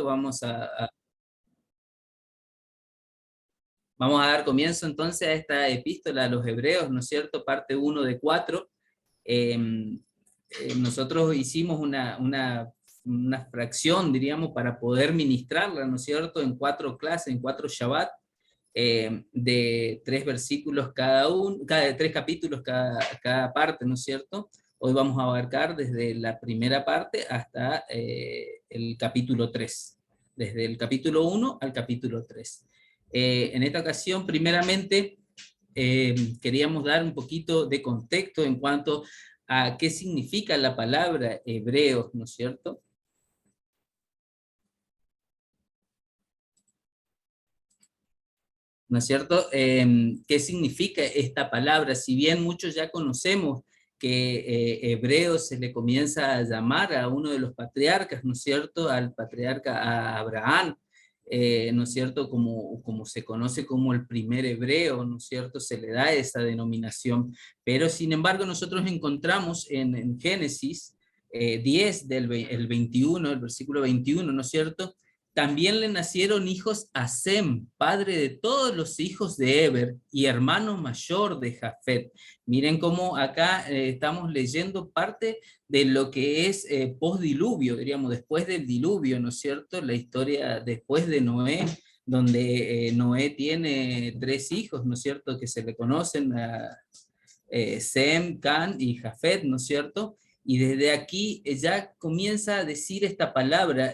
Vamos a dar comienzo entonces a esta epístola a los Hebreos, ¿no es cierto? Parte 1 de 4. Nosotros hicimos una fracción, diríamos, para poder ministrarla, ¿no es cierto? En 4 clases, en 4 Shabbat, de 3 versículos cada uno, de 3 capítulos cada parte, ¿no es cierto? Hoy vamos a abarcar desde la primera parte hasta el capítulo 3, desde el capítulo 1 al capítulo 3. En esta ocasión, primeramente, queríamos dar un poquito de contexto en cuanto a qué significa la palabra hebreos, ¿no es cierto? ¿No es cierto? ¿Qué significa esta palabra? Si bien muchos ya conocemos que hebreo se le comienza a llamar a uno de los patriarcas, ¿no es cierto? Al patriarca a Abraham, ¿no es cierto? Como se conoce como el primer hebreo, ¿no es cierto? Se le da esa denominación. Pero sin embargo nosotros encontramos en Génesis 10, el 21, el versículo 21, ¿no es cierto? También le nacieron hijos a Sem, padre de todos los hijos de Eber y hermano mayor de Jafet. Miren cómo acá estamos leyendo parte de lo que es postdiluvio, diríamos, después del diluvio, ¿no es cierto? La historia después de Noé, donde Noé tiene 3 hijos, ¿no es cierto? Que se le conocen a Sem, Can y Jafet, ¿no es cierto? Y desde aquí ya comienza a decir esta palabra,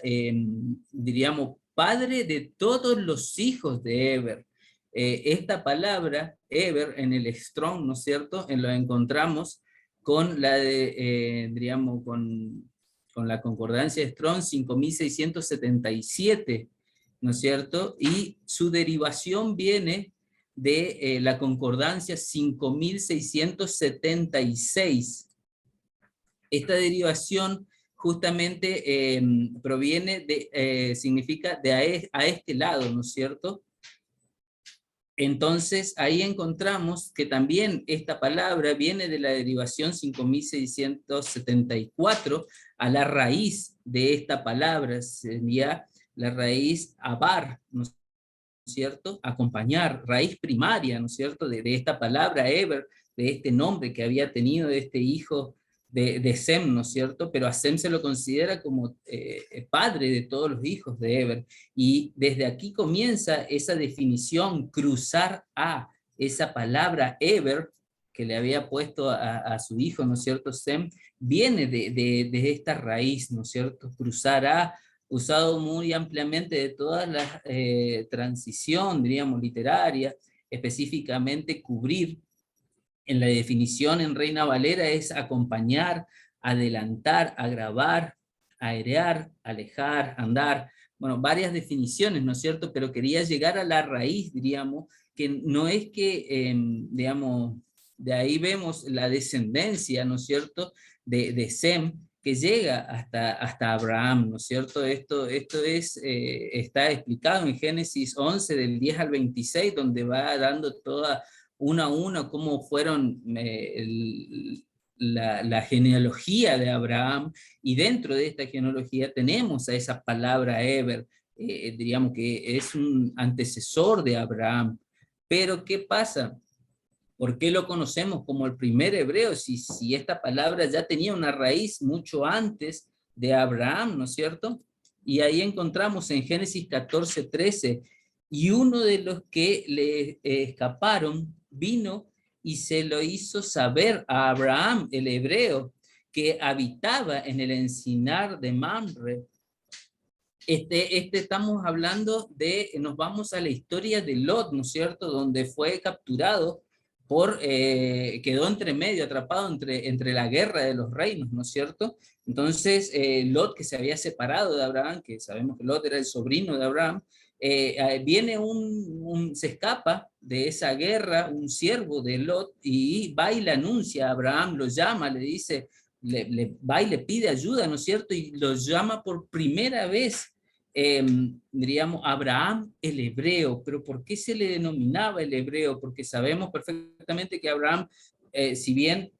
diríamos, padre de todos los hijos de Eber. Esta palabra, Eber, en el Strong, ¿no es cierto? Lo encontramos con la de, diríamos, con la concordancia de Strong 5677, ¿no es cierto? Y su derivación viene de la concordancia 5676. Esta derivación justamente proviene significa a este lado, ¿no es cierto? Entonces ahí encontramos que también esta palabra viene de la derivación 5674, a la raíz de esta palabra sería la raíz abar, ¿no es cierto? Acompañar, raíz primaria, ¿no es cierto? De esta palabra Eber, de este nombre que había tenido de este hijo de Sem, ¿no es cierto? Pero a Sem se lo considera como padre de todos los hijos de Eber. Y desde aquí comienza esa definición, cruzar a esa palabra Eber, que le había puesto a su hijo, ¿no es cierto? Sem, viene de esta raíz, ¿no es cierto? Cruzar a, usado muy ampliamente de todas las transición, diríamos, literaria, específicamente cubrir. En la definición en Reina Valera es acompañar, adelantar, agravar, aerear, alejar, andar. Bueno, varias definiciones, ¿no es cierto? Pero quería llegar a la raíz, diríamos, que no es que, digamos, de ahí vemos la descendencia, ¿no es cierto?, de Sem, que llega hasta Abraham, ¿no es cierto? Esto es, está explicado en Génesis 11, del 10 al 26, donde va dando toda uno a uno cómo fueron la genealogía de Abraham, y dentro de esta genealogía tenemos a esa palabra Eber, diríamos que es un antecesor de Abraham. Pero ¿qué pasa? ¿Por qué lo conocemos como el primer hebreo si esta palabra ya tenía una raíz mucho antes de Abraham, ¿no es cierto? Y ahí encontramos en Génesis 14:13, y uno de los que le escaparon vino y se lo hizo saber a Abraham, el hebreo, que habitaba en el encinar de Mamre. Estamos hablando nos vamos a la historia de Lot, ¿no es cierto?, donde fue capturado quedó entre medio, atrapado entre la guerra de los reinos, ¿no es cierto? Entonces, Lot, que se había separado de Abraham, que sabemos que Lot era el sobrino de Abraham, viene se escapa de esa guerra un siervo de Lot y va y le anuncia a Abraham, lo llama, le dice, va y le pide ayuda, ¿no es cierto? Y lo llama por primera vez, diríamos, Abraham el hebreo. Pero ¿por qué se le denominaba el hebreo? Porque sabemos perfectamente que Abraham, si bien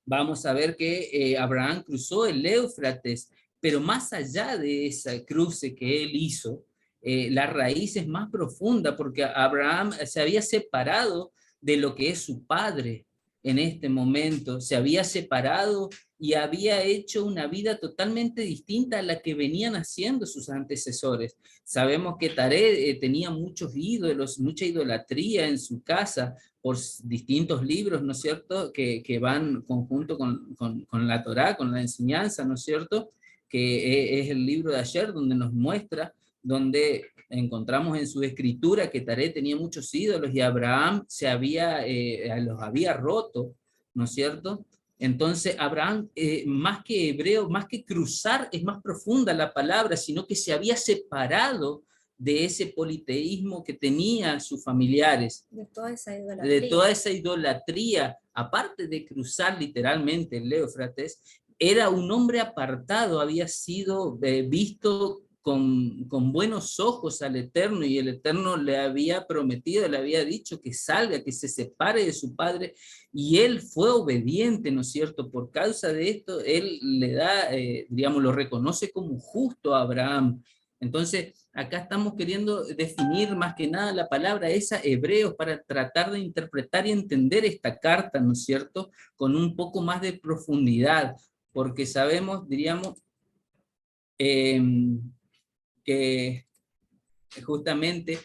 vamos a ver que Abraham cruzó el Éufrates, pero más allá de esa cruce que él hizo, la raíz es más profunda, porque Abraham se había separado de lo que es su padre en este momento, se había separado y había hecho una vida totalmente distinta a la que venían haciendo sus antecesores. Sabemos que Taré tenía muchos ídolos, mucha idolatría en su casa por distintos libros, ¿no es cierto?, que van conjunto con la Torá, con la enseñanza, ¿no es cierto?, que es el libro de ayer, donde nos muestra, donde encontramos en su escritura que Taré tenía muchos ídolos y Abraham los había roto, ¿no es cierto? Entonces Abraham, más que hebreo, más que cruzar, es más profunda la palabra, sino que se había separado de ese politeísmo que tenía sus familiares. De toda esa idolatría, aparte de cruzar literalmente el Éufrates, era un hombre apartado, había sido visto con buenos ojos al Eterno, y el Eterno le había prometido, le había dicho que salga, que se separe de su padre, y él fue obediente, ¿no es cierto? Por causa de esto, él le da, digamos, lo reconoce como justo a Abraham. Entonces, acá estamos queriendo definir más que nada la palabra esa hebreos para tratar de interpretar y entender esta carta, ¿no es cierto?, con un poco más de profundidad, porque sabemos, diríamos, eh, que justamente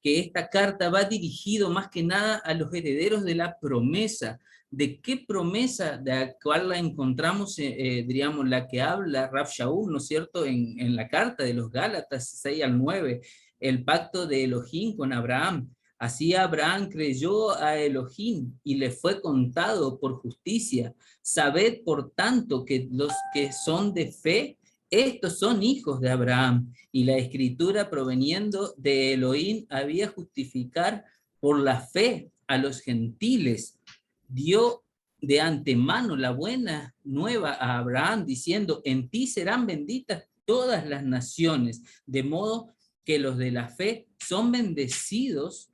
que esta carta va dirigido más que nada a los herederos de la promesa. ¿De qué promesa? De la cual la encontramos, diríamos, la que habla Rav Shaul, ¿no es cierto?, en la carta de los Gálatas 6 al 9, el pacto de Elohim con Abraham. Así Abraham creyó a Elohim y le fue contado por justicia. Sabed, por tanto, que los que son de fe, estos son hijos de Abraham. Y la escritura proveniendo de Elohim había justificar por la fe a los gentiles. Dio de antemano la buena nueva a Abraham, diciendo: en ti serán benditas todas las naciones, de modo que los de la fe son bendecidos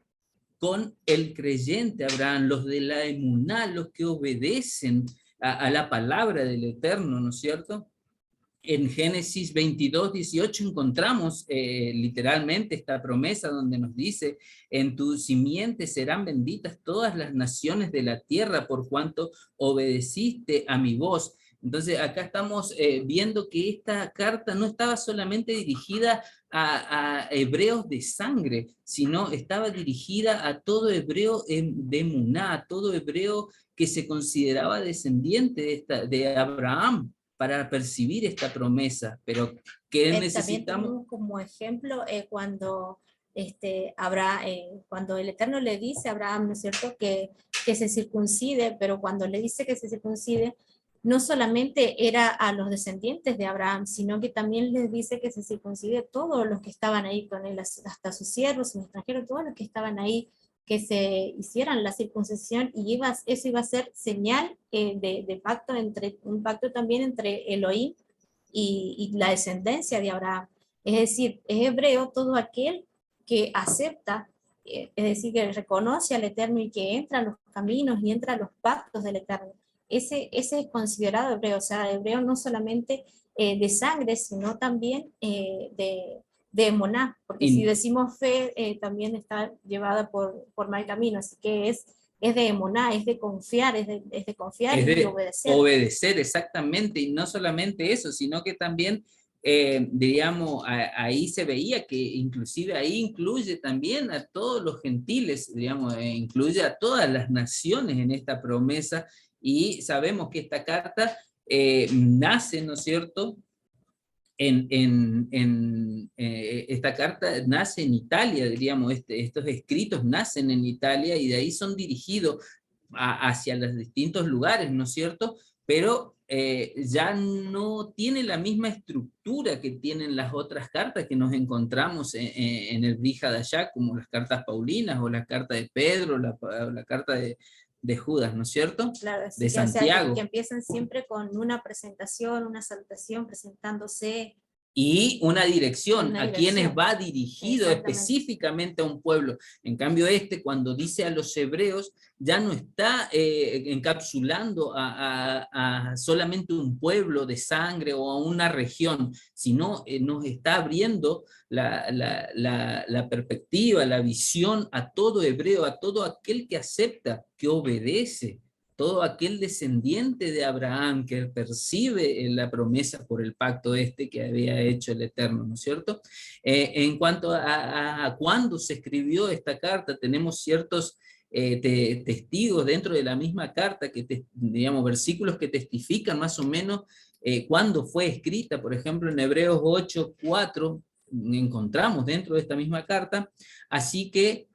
con el creyente Abraham, los de la emuná, los que obedecen a la palabra del Eterno, ¿no es cierto? En Génesis 22, 18 encontramos literalmente esta promesa donde nos dice: en tu simiente serán benditas todas las naciones de la tierra por cuanto obedeciste a mi voz. Entonces acá estamos viendo que esta carta no estaba solamente dirigida a hebreos de sangre, sino estaba dirigida a todo hebreo de Muná, a todo hebreo que se consideraba descendiente de Abraham, para percibir esta promesa. Pero ¿qué necesitamos? También tenemos como ejemplo cuando, cuando el Eterno le dice a Abraham, ¿no es cierto?, que se circuncide, pero cuando le dice que se circuncide, no solamente era a los descendientes de Abraham, sino que también les dice que se circuncide todos los que estaban ahí con él, hasta sus siervos, sus extranjeros, todos los que estaban ahí, que se hicieran la circuncisión, y eso iba a ser señal de pacto, un pacto también entre Elohim y la descendencia de Abraham. Es decir, es hebreo todo aquel que acepta, es decir, que reconoce al Eterno y que entra a los caminos y entra a los pactos del Eterno. Ese es considerado hebreo, o sea, hebreo no solamente de sangre, sino también de emuná, porque si decimos fe, también está llevada por mal camino, así que es de emuná, es de confiar, es de confiar y de obedecer. Obedecer, exactamente, y no solamente eso, sino que también, diríamos, ahí se veía que inclusive ahí incluye también a todos los gentiles, digamos, incluye a todas las naciones en esta promesa, y sabemos que esta carta nace, ¿no es cierto?, esta carta nace en Italia, diríamos, estos escritos nacen en Italia y de ahí son dirigidos hacia los distintos lugares, ¿no es cierto? Pero ya no tiene la misma estructura que tienen las otras cartas que nos encontramos en el Brit Hadashah, como las cartas paulinas o la carta de Pedro, la carta de Judas, ¿no es cierto? Claro, de Santiago. O sea, que empiezan siempre con una presentación, una salutación, presentándose, y una dirección Una a quienes dirección. va dirigido Exactamente. específicamente a un pueblo. En cambio cuando dice a los hebreos, ya no está encapsulando a solamente un pueblo de sangre o a una región, sino nos está abriendo la perspectiva, la visión a todo hebreo, a todo aquel que acepta, que obedece, todo aquel descendiente de Abraham que percibe la promesa por el pacto que había hecho el Eterno, ¿no es cierto? En cuanto a cuándo se escribió esta carta, tenemos ciertos testigos dentro de la misma carta, digamos, versículos que testifican más o menos cuándo fue escrita. Por ejemplo, en Hebreos 8:4 encontramos dentro de esta misma carta, así que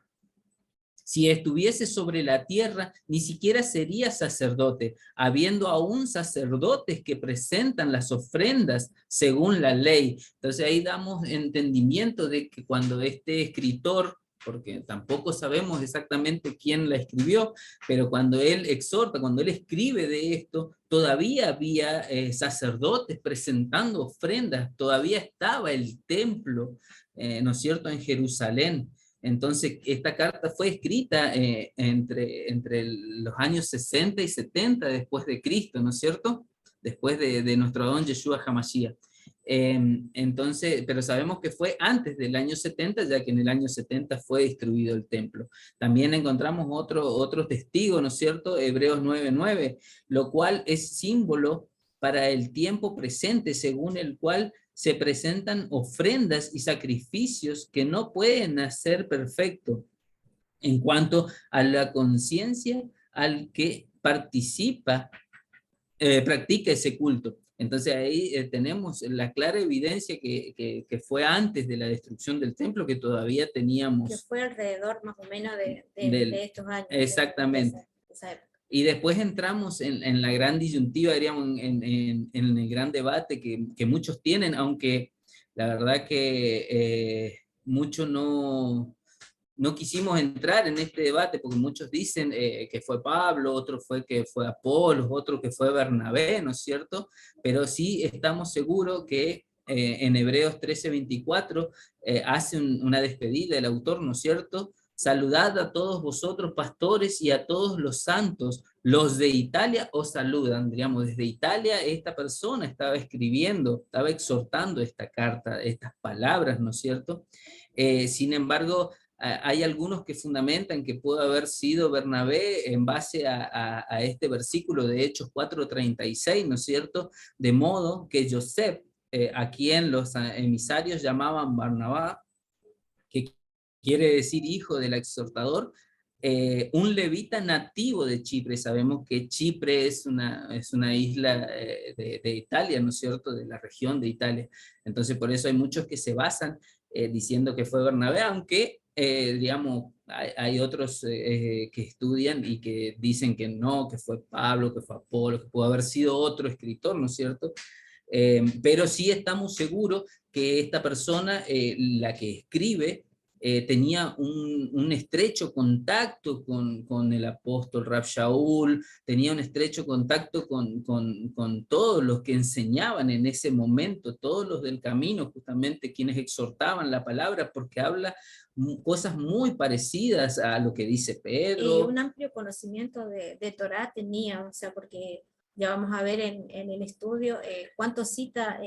si estuviese sobre la tierra, ni siquiera sería sacerdote, habiendo aún sacerdotes que presentan las ofrendas según la ley. Entonces ahí damos entendimiento de que cuando este escritor, porque tampoco sabemos exactamente quién la escribió, pero cuando él exhorta, cuando él escribe de esto, todavía había sacerdotes presentando ofrendas, todavía estaba el templo, ¿no es cierto?, en Jerusalén. Entonces, esta carta fue escrita entre los años 60 y 70 después de Cristo, ¿no es cierto? Después de nuestro don Yeshua HaMashiach. Entonces, pero sabemos que fue antes del año 70, ya que en el año 70 fue destruido el templo. También encontramos otro testigo, ¿no es cierto? Hebreos 9:9, lo cual es símbolo para el tiempo presente, según el cual se presentan ofrendas y sacrificios que no pueden hacer perfecto en cuanto a la conciencia al que participa, practica ese culto. Entonces ahí tenemos la clara evidencia que fue antes de la destrucción del templo, que todavía teníamos. Que fue alrededor más o menos de estos años. Exactamente. De esa época. Y después entramos en la gran disyuntiva, diríamos, en el gran debate que muchos tienen, aunque la verdad que muchos no quisimos entrar en este debate, porque muchos dicen que fue Pablo, otros fue que fue Apolos, otro que fue Bernabé, ¿no es cierto? Pero sí estamos seguros que en Hebreos 13:24 hace una despedida el autor, ¿no es cierto? Saludad a todos vosotros, pastores, y a todos los santos. Los de Italia os saludan. Digamos, desde Italia esta persona estaba escribiendo, estaba exhortando esta carta, estas palabras, ¿no es cierto? Sin embargo, hay algunos que fundamentan que pudo haber sido Bernabé en base a este versículo de Hechos 4:36, ¿no es cierto? De modo que Joseph, a quien los emisarios llamaban Barnabá, que quiere decir hijo del exhortador, un levita nativo de Chipre. Sabemos que Chipre es una isla de Italia, ¿no es cierto?, de la región de Italia. Entonces por eso hay muchos que se basan diciendo que fue Bernabé, aunque digamos, hay otros que estudian y que dicen que no, que fue Pablo, que fue Apolo, que pudo haber sido otro escritor, ¿no es cierto? Pero sí estamos seguros que esta persona, la que escribe, tenía un estrecho contacto con el apóstol Rab Shaul, tenía un estrecho contacto con todos los que enseñaban en ese momento, todos los del camino, justamente quienes exhortaban la palabra, porque habla cosas muy parecidas a lo que dice Pedro. Y un amplio conocimiento de Torá tenía, o sea, porque ya vamos a ver en el estudio cuánto cita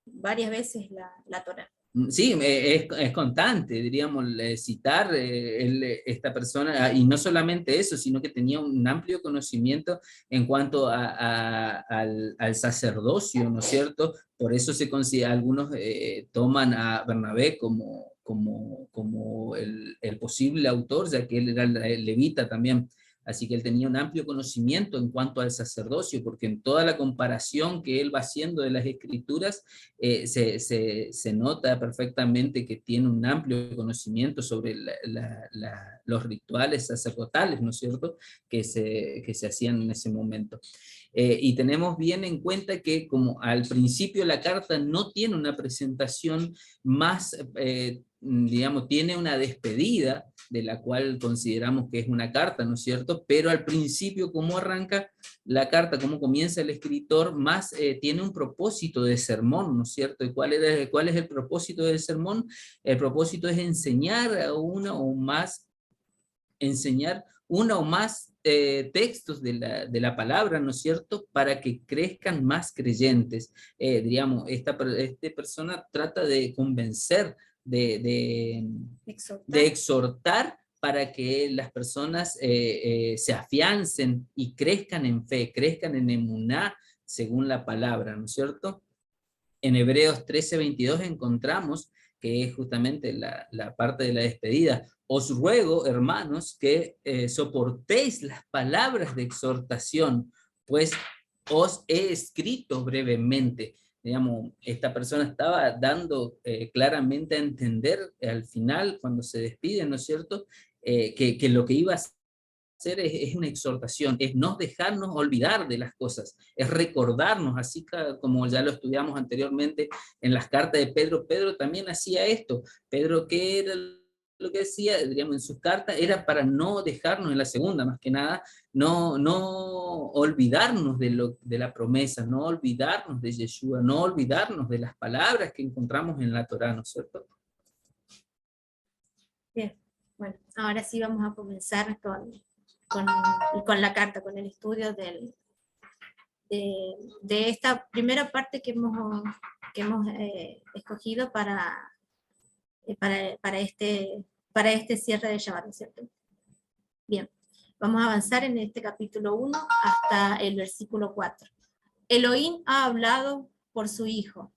varias veces la Torá. Sí, es constante, diríamos, citar esta persona, y no solamente eso, sino que tenía un amplio conocimiento en cuanto al sacerdocio, ¿no es cierto? Por eso se considera, algunos toman a Bernabé como el posible autor, ya que él era el levita también. Así que él tenía un amplio conocimiento en cuanto al sacerdocio, porque en toda la comparación que él va haciendo de las escrituras, se nota perfectamente que tiene un amplio conocimiento sobre los rituales sacerdotales, ¿no es cierto?, que se hacían en ese momento. Y tenemos bien en cuenta que como al principio la carta no tiene una presentación más digamos, tiene una despedida, de la cual consideramos que es una carta, ¿no es cierto? Pero al principio, cómo arranca la carta, cómo comienza el escritor, más tiene un propósito de sermón, ¿no es cierto? ¿Y cuál es el propósito del sermón? El propósito es enseñar a enseñar uno o más textos de la palabra, ¿no es cierto?, para que crezcan más creyentes. Digamos, esta persona trata de convencer, de exhortar para que las personas se afiancen y crezcan en fe, crezcan en emuná, según la palabra, ¿no es cierto? En Hebreos 13:22 encontramos que es justamente la parte de la despedida. Os ruego, hermanos, que soportéis las palabras de exhortación, pues os he escrito brevemente. Digamos, esta persona estaba dando claramente a entender al final, cuando se despide, ¿no es cierto?, que lo que iba a hacer es una exhortación, es no dejarnos olvidar de las cosas, es recordarnos, así como ya lo estudiamos anteriormente en las cartas de Pedro. Pedro también hacía esto. Pedro, ¿qué era lo que decía? Digamos, en sus cartas era para no dejarnos, en la segunda más que nada, no olvidarnos de la promesa, no olvidarnos de Yeshua, no olvidarnos de las palabras que encontramos en la Torá, ¿no es cierto? Bien, bueno, ahora sí vamos a comenzar con la carta, con el estudio de esta primera parte que hemos escogido para este cierre de Shabbat, ¿no es cierto? Bien, vamos a avanzar en este capítulo 1 hasta el versículo 4. Elohim ha hablado por su Hijo.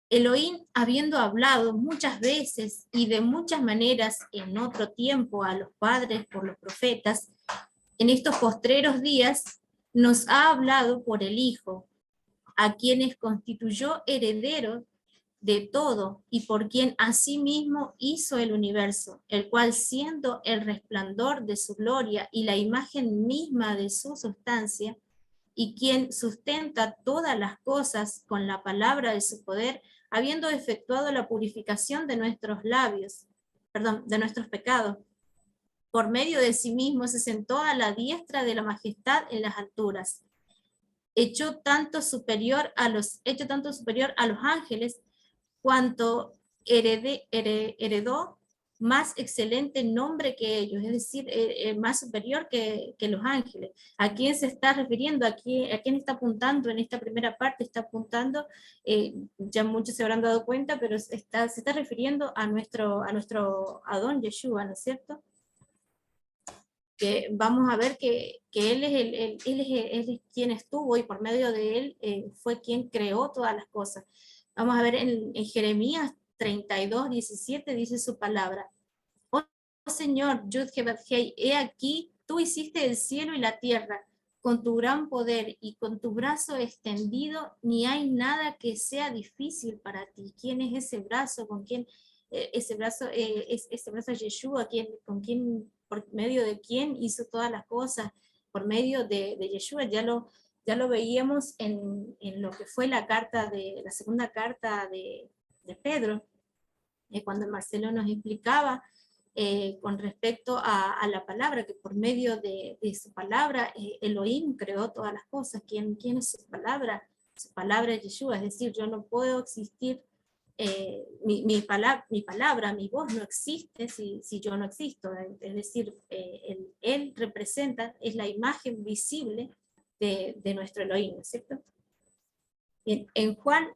Elohim, habiendo hablado muchas veces y de muchas maneras en otro tiempo a los padres por los profetas, en estos postreros días nos ha hablado por el Hijo, a quienes constituyó herederos de todo y por quien asimismo hizo el universo, el cual siendo el resplandor de su gloria y la imagen misma de su sustancia, y quien sustenta todas las cosas con la palabra de su poder, habiendo efectuado la purificación de nuestros de nuestros pecados, por medio de sí mismo se sentó a la diestra de la majestad en las alturas, hecho tanto superior a los ángeles, cuanto heredó más excelente nombre que ellos, es decir, más superior que los ángeles. ¿A quién se está refiriendo? ¿A quién está apuntando en esta primera parte? Está apuntando, ya muchos se habrán dado cuenta, pero se está refiriendo a nuestro Adón Yeshua, ¿no es cierto? Que vamos a ver que él es quien estuvo y por medio de él fue quien creó todas las cosas. Vamos a ver en Jeremías 32:17 dice su palabra. Oh Señor, Yud He, he aquí, tú hiciste el cielo y la tierra con tu gran poder y con tu brazo extendido, ni hay nada que sea difícil para ti. ¿Quién es ese brazo? ¿Con quién? Ese brazo es Yeshua, por medio de quién hizo todas las cosas, por medio de Yeshua. Ya lo veíamos en lo que fue la segunda carta de Pedro, cuando Marcelo nos explicaba con respecto a la palabra, que por medio de su palabra Elohim creó todas las cosas. ¿Quién es su palabra? Su palabra es Yeshua, es decir, yo no puedo existir, mi palabra, mi voz no existe si yo no existo, es decir, él representa, es la imagen visible de nuestro Elohim, ¿no es cierto? Bien, en Juan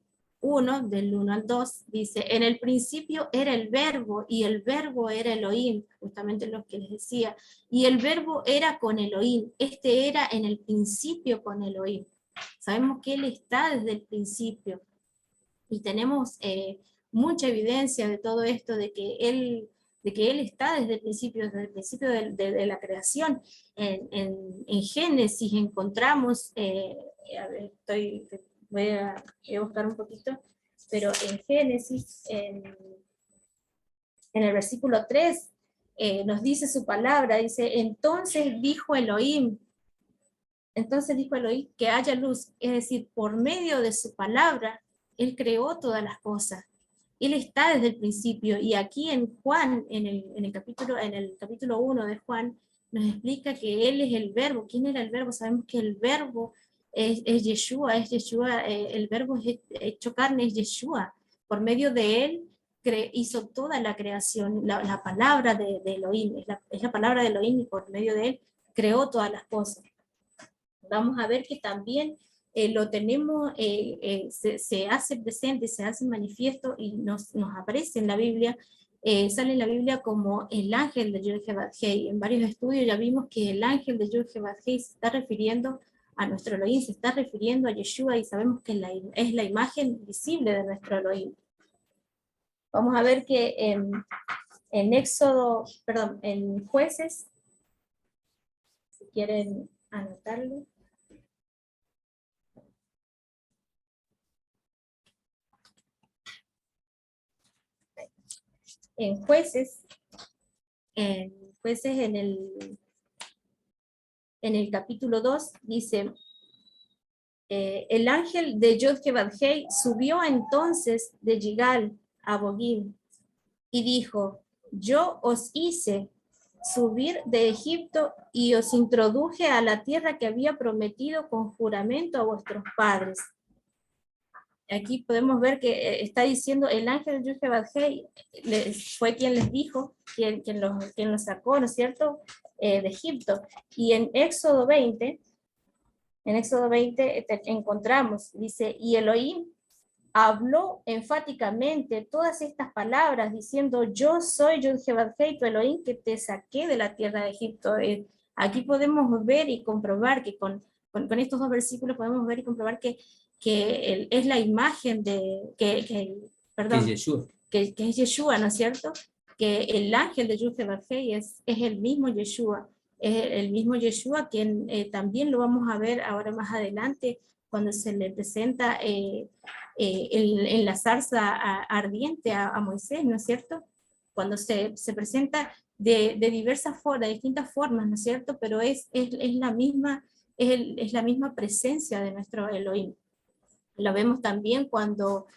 1, del 1 al 2, dice, en el principio era el verbo, y el verbo era Elohim, justamente lo que les decía, y el verbo era con Elohim, este era en el principio con Elohim. Sabemos que él está desde el principio, y tenemos mucha evidencia de todo esto, de que él está desde el principio de la creación. En Génesis encontramos, a ver, voy a buscar un poquito, pero en Génesis, en el versículo 3, nos dice su palabra, dice, entonces dijo Elohim que haya luz, es decir, por medio de su palabra, él creó todas las cosas. Él está desde el principio, y aquí en Juan, en el capítulo 1 de Juan, nos explica que Él es el verbo. ¿Quién era el verbo? Sabemos que el verbo es Yeshua, el verbo es hecho carne, es Yeshua. Por medio de Él hizo toda la creación, la palabra de Elohim, es la palabra de Elohim, y por medio de Él creó todas las cosas. Vamos a ver que también lo tenemos, se hace presente, se hace manifiesto y nos aparece en la Biblia, sale en la Biblia como el ángel de Yod-Heh-Vav-Heh. En varios estudios ya vimos que el ángel de Yod-Heh-Vav-Heh se está refiriendo a nuestro Elohim, se está refiriendo a Yeshua, y sabemos que es la imagen visible de nuestro Elohim. Vamos a ver que en Jueces, si quieren anotarlo. En Jueces, en el capítulo 2, dice, el ángel de Yod-Heh-Vav-Heh subió entonces de Gigal a Bogim y dijo, yo os hice subir de Egipto y os introduje a la tierra que había prometido con juramento a vuestros padres. Aquí podemos ver que está diciendo el ángel de Yod-Heh-Vav-Heh fue quien les dijo, quien los sacó, ¿no es cierto?, de Egipto. Y en Éxodo 20 encontramos, dice, y Elohim habló enfáticamente todas estas palabras diciendo, yo soy Yod-Heh-Vav-Heh, tu Elohim, que te saqué de la tierra de Egipto. Aquí podemos ver y comprobar que con estos dos versículos podemos ver y comprobar que es la imagen Que es Yeshua. Que es Yeshua, ¿no es cierto? Que el ángel de Yod-Heh-Vav-Heh es el mismo Yeshua, es el mismo Yeshua, quien también lo vamos a ver ahora más adelante, cuando se le presenta en la zarza ardiente a Moisés, ¿no es cierto? Cuando se presenta de diversas formas, de distintas formas, ¿no es cierto? Pero es la misma presencia de nuestro Elohim. Lo vemos también cuando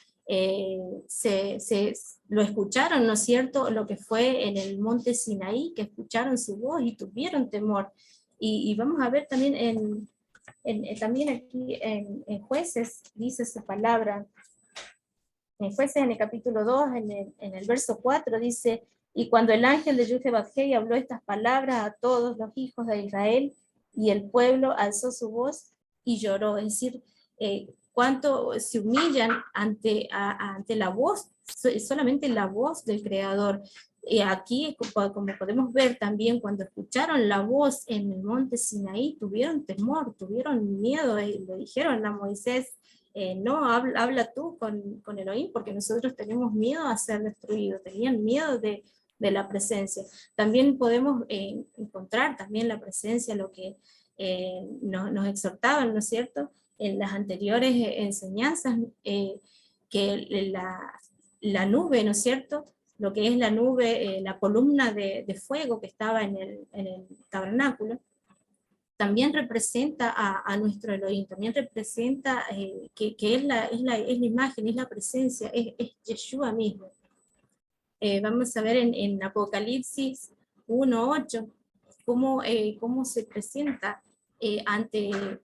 lo escucharon, ¿no es cierto?, lo que fue en el monte Sinaí, que escucharon su voz y tuvieron temor. Y vamos a ver también también aquí en Jueces, dice su palabra. En Jueces, en el capítulo 2, en el verso 4, dice, y cuando el ángel de Yod-Heh-Vav-Heh habló estas palabras a todos los hijos de Israel, y el pueblo alzó su voz y lloró. Es decir, cuánto se humillan ante la voz, solamente la voz del Creador. Aquí, como podemos ver también, cuando escucharon la voz en el monte Sinaí, tuvieron temor, tuvieron miedo, y le dijeron a Moisés, no, habla tú con Elohim, porque nosotros tenemos miedo a ser destruidos, tenían miedo de la presencia. También podemos encontrar también la presencia, lo que nos exhortaban, ¿no es cierto?, en las anteriores enseñanzas, que la nube, ¿no es cierto?, lo que es la nube, la columna de fuego que estaba en el tabernáculo, también representa a nuestro Elohim, también representa que es la imagen, es la presencia, es Yeshua mismo. Vamos a ver en Apocalipsis 1:8 cómo se presenta ante el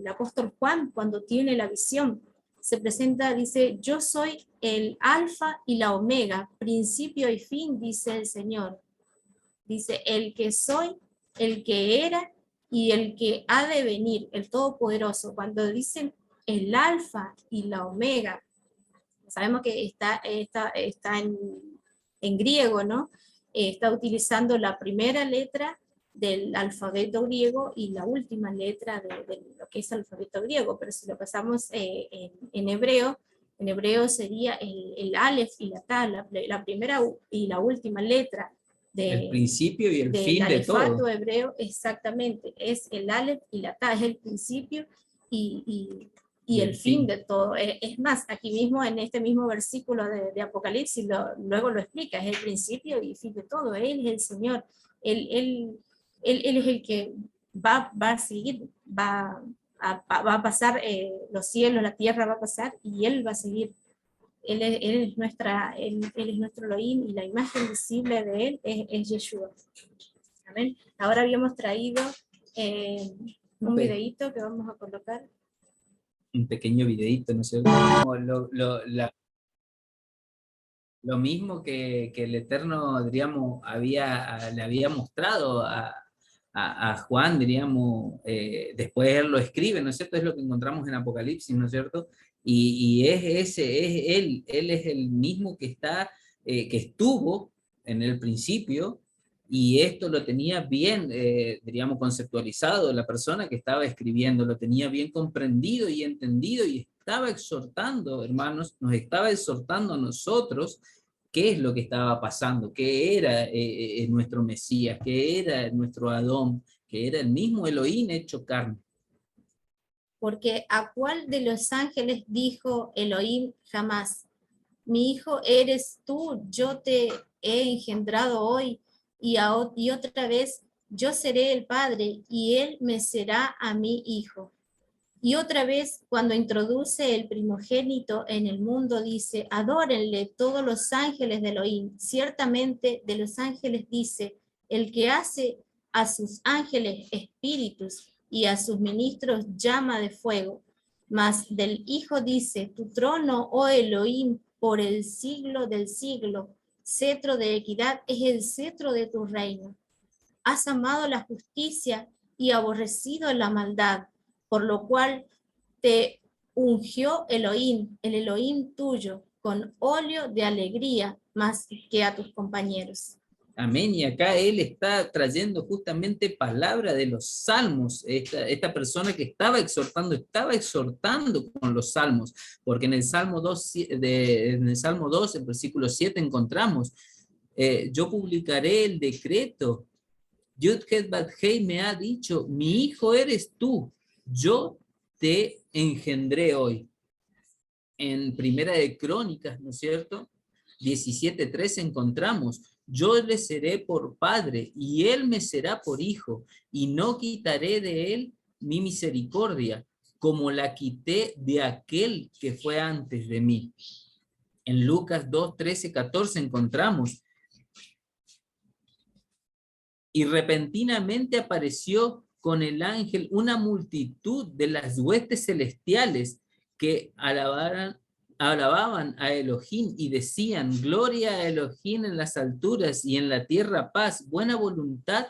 apóstol Juan cuando tiene la visión. Se presenta, dice, yo soy el alfa y la omega, principio y fin, dice el Señor. Dice, el que soy, el que era y el que ha de venir, el Todopoderoso. Cuando dicen el alfa y la omega, sabemos que está en griego, ¿no? Está utilizando la primera letra del alfabeto griego y la última letra de lo que es el alfabeto griego, pero si lo pasamos en hebreo sería el Aleph y la Ta, la primera y la última letra. El principio y el fin de todo. Hebreo, exactamente, es el Aleph y la Ta, es el principio y el fin de todo. Es más, aquí mismo en este mismo versículo de Apocalipsis luego lo explica, es el principio y fin de todo. Él es el Señor, él es el que va a seguir, va a pasar los cielos, la tierra va a pasar y Él va a seguir. Él es nuestro Elohim y la imagen visible de Él es Yeshua. Amén. Ahora habíamos traído un videíto que vamos a colocar. Un pequeño videíto, ¿no es cierto? Lo mismo que el Eterno, diríamos, le había mostrado a Juan, diríamos, después él lo escribe, ¿no es cierto? Es lo que encontramos en Apocalipsis, ¿no es cierto? Y es él es el mismo que que estuvo en el principio, y esto lo tenía bien, diríamos, conceptualizado, la persona que estaba escribiendo, lo tenía bien comprendido y entendido, y estaba exhortando, hermanos, nos estaba exhortando a nosotros qué es lo que estaba pasando, qué era nuestro Mesías, qué era nuestro Adón, que era el mismo Elohim hecho carne. Porque ¿a cuál de los ángeles dijo Elohim jamás? Mi hijo eres tú, yo te he engendrado hoy, y otra vez yo seré el padre, y él me será a mi hijo. Y otra vez, cuando introduce el primogénito en el mundo, dice, adórenle todos los ángeles de Elohim. Ciertamente de los ángeles dice, el que hace a sus ángeles espíritus y a sus ministros llama de fuego. Mas del Hijo dice, tu trono, oh Elohim, por el siglo del siglo, cetro de equidad es el cetro de tu reino. Has amado la justicia y aborrecido la maldad, por lo cual te ungió Elohim, el Elohim tuyo, con óleo de alegría más que a tus compañeros. Amén, y acá él está trayendo justamente palabra de los salmos, esta persona que estaba exhortando con los salmos, porque en el Salmo 2, el versículo 7 encontramos, yo publicaré el decreto. Yud-Het Bat-Hei me ha dicho, mi hijo eres tú, yo te engendré hoy. En Primera de Crónicas, ¿no es cierto? 17:3 encontramos, yo le seré por padre y él me será por hijo, y no quitaré de él mi misericordia, como la quité de aquel que fue antes de mí. En Lucas 2:13-14 encontramos, y repentinamente apareció con el ángel una multitud de las huestes celestiales que alababan a Elohim y decían, gloria a Elohim en las alturas y en la tierra paz, buena voluntad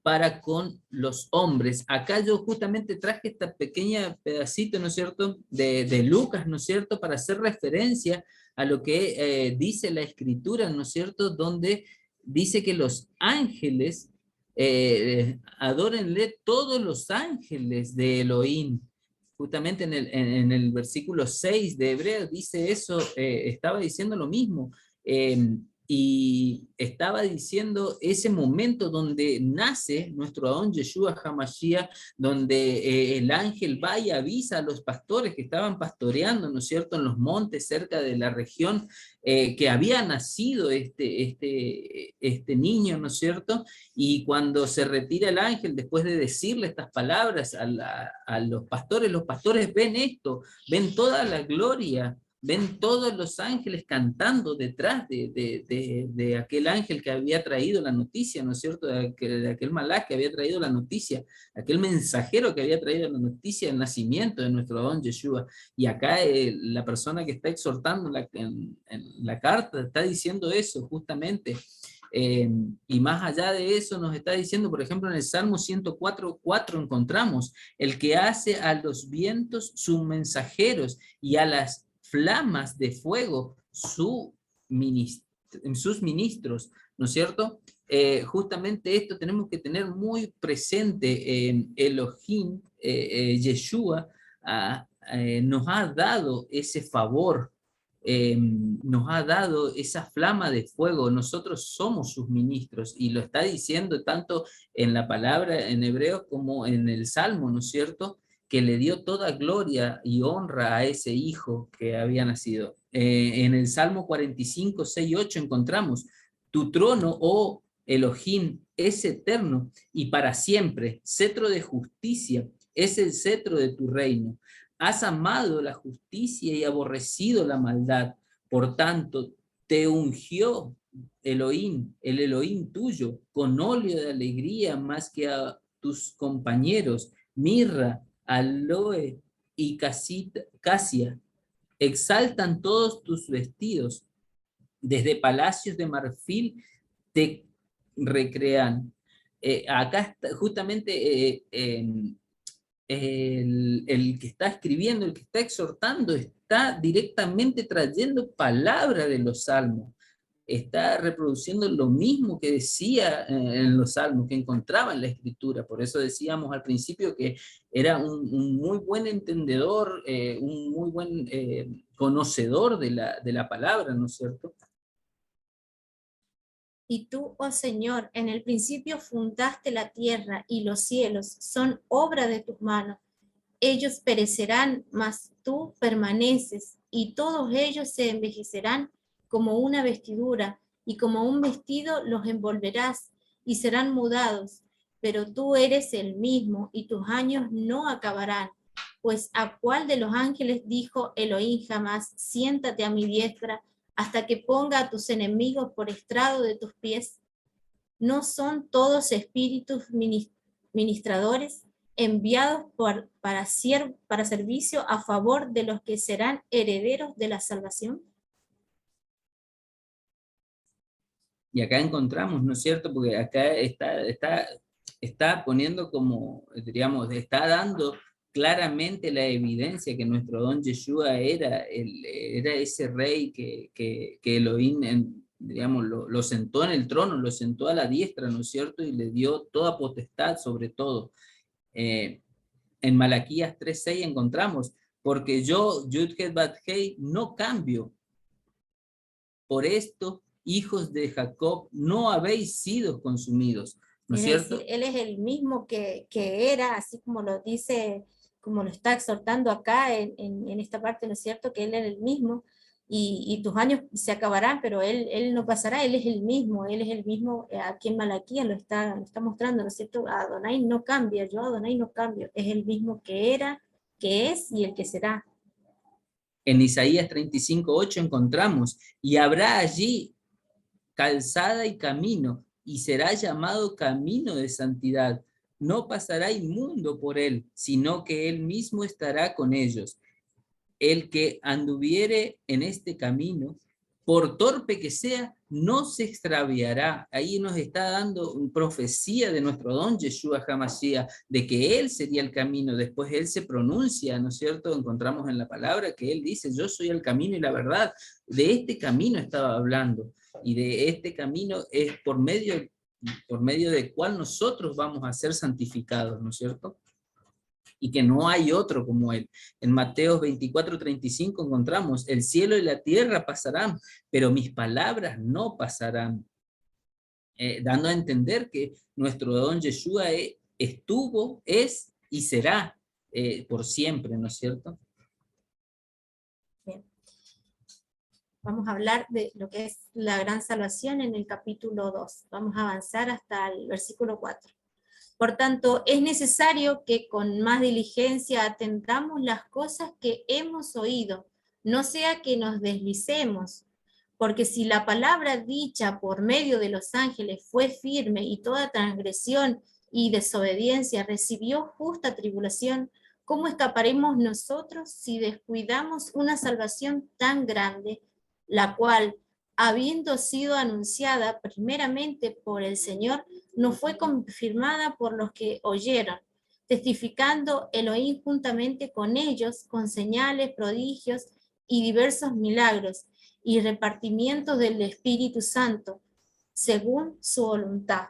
para con los hombres. Acá yo justamente traje esta pequeña pedacito, ¿no es cierto?, de Lucas, ¿no es cierto?, para hacer referencia a lo que dice la Escritura, ¿no es cierto?, donde dice que los ángeles, adórenle todos los ángeles de Elohim. Justamente en el versículo 6 de Hebreos dice eso, estaba diciendo lo mismo. Y estaba diciendo ese momento donde nace nuestro Adón Yeshua HaMashiach, donde el ángel va y avisa a los pastores que estaban pastoreando, ¿no es cierto?, en los montes cerca de la región, que había nacido este niño, ¿no es cierto? Y cuando se retira el ángel, después de decirle estas palabras a los pastores ven esto, ven toda la gloria, ven todos los ángeles cantando detrás de aquel ángel que había traído la noticia, ¿no es cierto? De aquel malach que había traído la noticia, aquel mensajero que había traído la noticia del nacimiento de nuestro Adón Yeshua. Y acá la persona que está exhortando en la carta está diciendo eso justamente. Y más allá de eso nos está diciendo, por ejemplo, en el Salmo 104:4 encontramos, el que hace a los vientos sus mensajeros y a las flamas de fuego sus ministros, ¿no es cierto? Justamente esto tenemos que tener muy presente. Elohim, Yeshua, nos ha dado ese favor, nos ha dado esa flama de fuego. Nosotros somos sus ministros, y lo está diciendo tanto en la palabra en hebreo como en el Salmo, ¿no es cierto?, que le dio toda gloria y honra a ese hijo que había nacido. En el Salmo 45:6-8 encontramos, tu trono, oh Elohim, es eterno y para siempre, cetro de justicia es el cetro de tu reino. Has amado la justicia y aborrecido la maldad, Por tanto, te ungió Elohim, el Elohim tuyo, con óleo de alegría más que a tus compañeros, mirra, aloe y casia. Exaltan todos tus vestidos, desde palacios de marfil te recrean. Acá está, justamente el que está escribiendo, el que está exhortando, está directamente trayendo palabra de los salmos. Está reproduciendo lo mismo que decía en los salmos, que encontraba en la escritura. Por eso decíamos al principio que era un muy buen entendedor, un muy buen conocedor de la palabra, ¿no es cierto? Y tú, oh Señor, en el principio fundaste la tierra y los cielos son obra de tus manos. Ellos perecerán, mas tú permaneces, y todos ellos se envejecerán como una vestidura, y como un vestido los envolverás, y serán mudados. Pero tú eres el mismo, y tus años no acabarán. Pues ¿a cuál de los ángeles dijo Elohim jamás, siéntate a mi diestra, hasta que ponga a tus enemigos por estrado de tus pies? ¿No son todos espíritus ministradores enviados para servicio a favor de los que serán herederos de la salvación? Y acá encontramos, ¿no es cierto? Porque acá está poniendo como, diríamos, está dando claramente la evidencia que nuestro don Yeshua era ese rey que Elohim, digamos, lo sentó en el trono, lo sentó a la diestra, ¿no es cierto? Y le dio toda potestad sobre todo. En Malaquías 3:6 encontramos, porque yo, Yud-Het Bat-Hei, no cambio. Por esto, hijos de Jacob, no habéis sido consumidos, ¿no es Es cierto? decir, Él es el mismo que era, así como lo dice, como lo está exhortando acá en esta parte, ¿no es cierto? Que Él es el mismo, y tus años se acabarán, pero él no pasará, Él es el mismo, aquí en Malaquías lo está mostrando, ¿no es cierto? Adonai no cambia, yo Adonai no cambio, es el mismo que era, que es y el que será. En Isaías 35:8 encontramos, y habrá allí calzada y camino, y será llamado camino de santidad. No pasará inmundo por él, sino que él mismo estará con ellos. El que anduviere en este camino, por torpe que sea, no se extraviará. Ahí nos está dando profecía de nuestro don Yeshua HaMashiach, de que Él sería el camino. Después Él se pronuncia, ¿no es cierto? Encontramos en la palabra que Él dice, yo soy el camino y la verdad. De este camino estaba hablando. Y de este camino es por medio del cual nosotros vamos a ser santificados, ¿no es cierto? Y que no hay otro como él. En Mateo 24:35 encontramos, el cielo y la tierra pasarán, pero mis palabras no pasarán. Dando a entender que nuestro don Yeshua estuvo, es y será por siempre, ¿no es cierto? Bien. Vamos a hablar de lo que es la gran salvación en el capítulo 2. Vamos a avanzar hasta el versículo 4. Por tanto, es necesario que con más diligencia atendamos las cosas que hemos oído, no sea que nos deslicemos, porque si la palabra dicha por medio de los ángeles fue firme y toda transgresión y desobediencia recibió justa tribulación, ¿cómo escaparemos nosotros si descuidamos una salvación tan grande, la cual, habiendo sido anunciada primeramente por el Señor, no fue confirmada por los que oyeron, testificando Elohim juntamente con ellos, con señales, prodigios y diversos milagros, y repartimientos del Espíritu Santo, según su voluntad?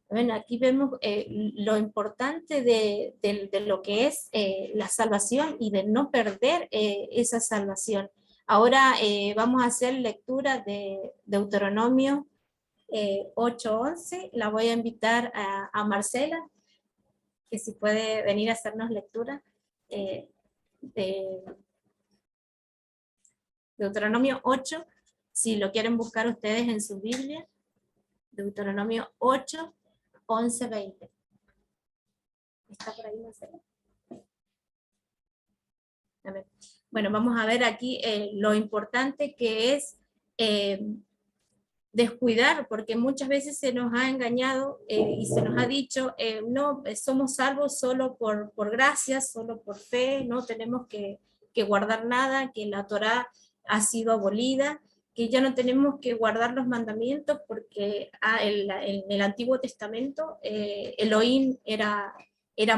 Bueno, aquí vemos lo importante de lo que es la salvación y de no perder esa salvación. Ahora vamos a hacer lectura de Deuteronomio 8:11. La voy a invitar a Marcela, que si puede venir a hacernos lectura de Deuteronomio 8, si lo quieren buscar ustedes en su Biblia. Deuteronomio 8, 11, 20. ¿Está por ahí, Marcela? A ver. Bueno, vamos a ver aquí lo importante que es descuidar, porque muchas veces se nos ha engañado y se nos ha dicho, no, somos salvos solo por gracia, solo por fe, no tenemos que guardar nada, que la Torá ha sido abolida, que ya no tenemos que guardar los mandamientos porque en el Antiguo Testamento Elohim era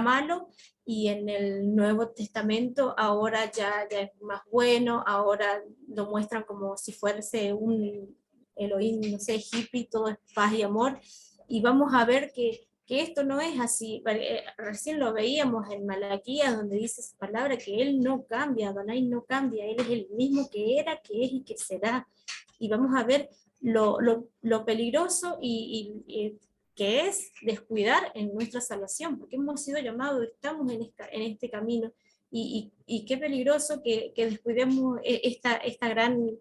malo, y en el Nuevo Testamento ahora ya es más bueno, ahora lo muestran como si fuese un Elohim, no sé, hippie, todo es paz y amor, y vamos a ver que esto no es así. Recién lo veíamos en Malaquías, donde dice esa palabra, que Él no cambia, Adonai no cambia, Él es el mismo que era, que es y que será. Y vamos a ver lo peligroso y que es descuidar en nuestra salvación, porque hemos sido llamados, estamos en este camino, y qué peligroso que descuidemos esta gran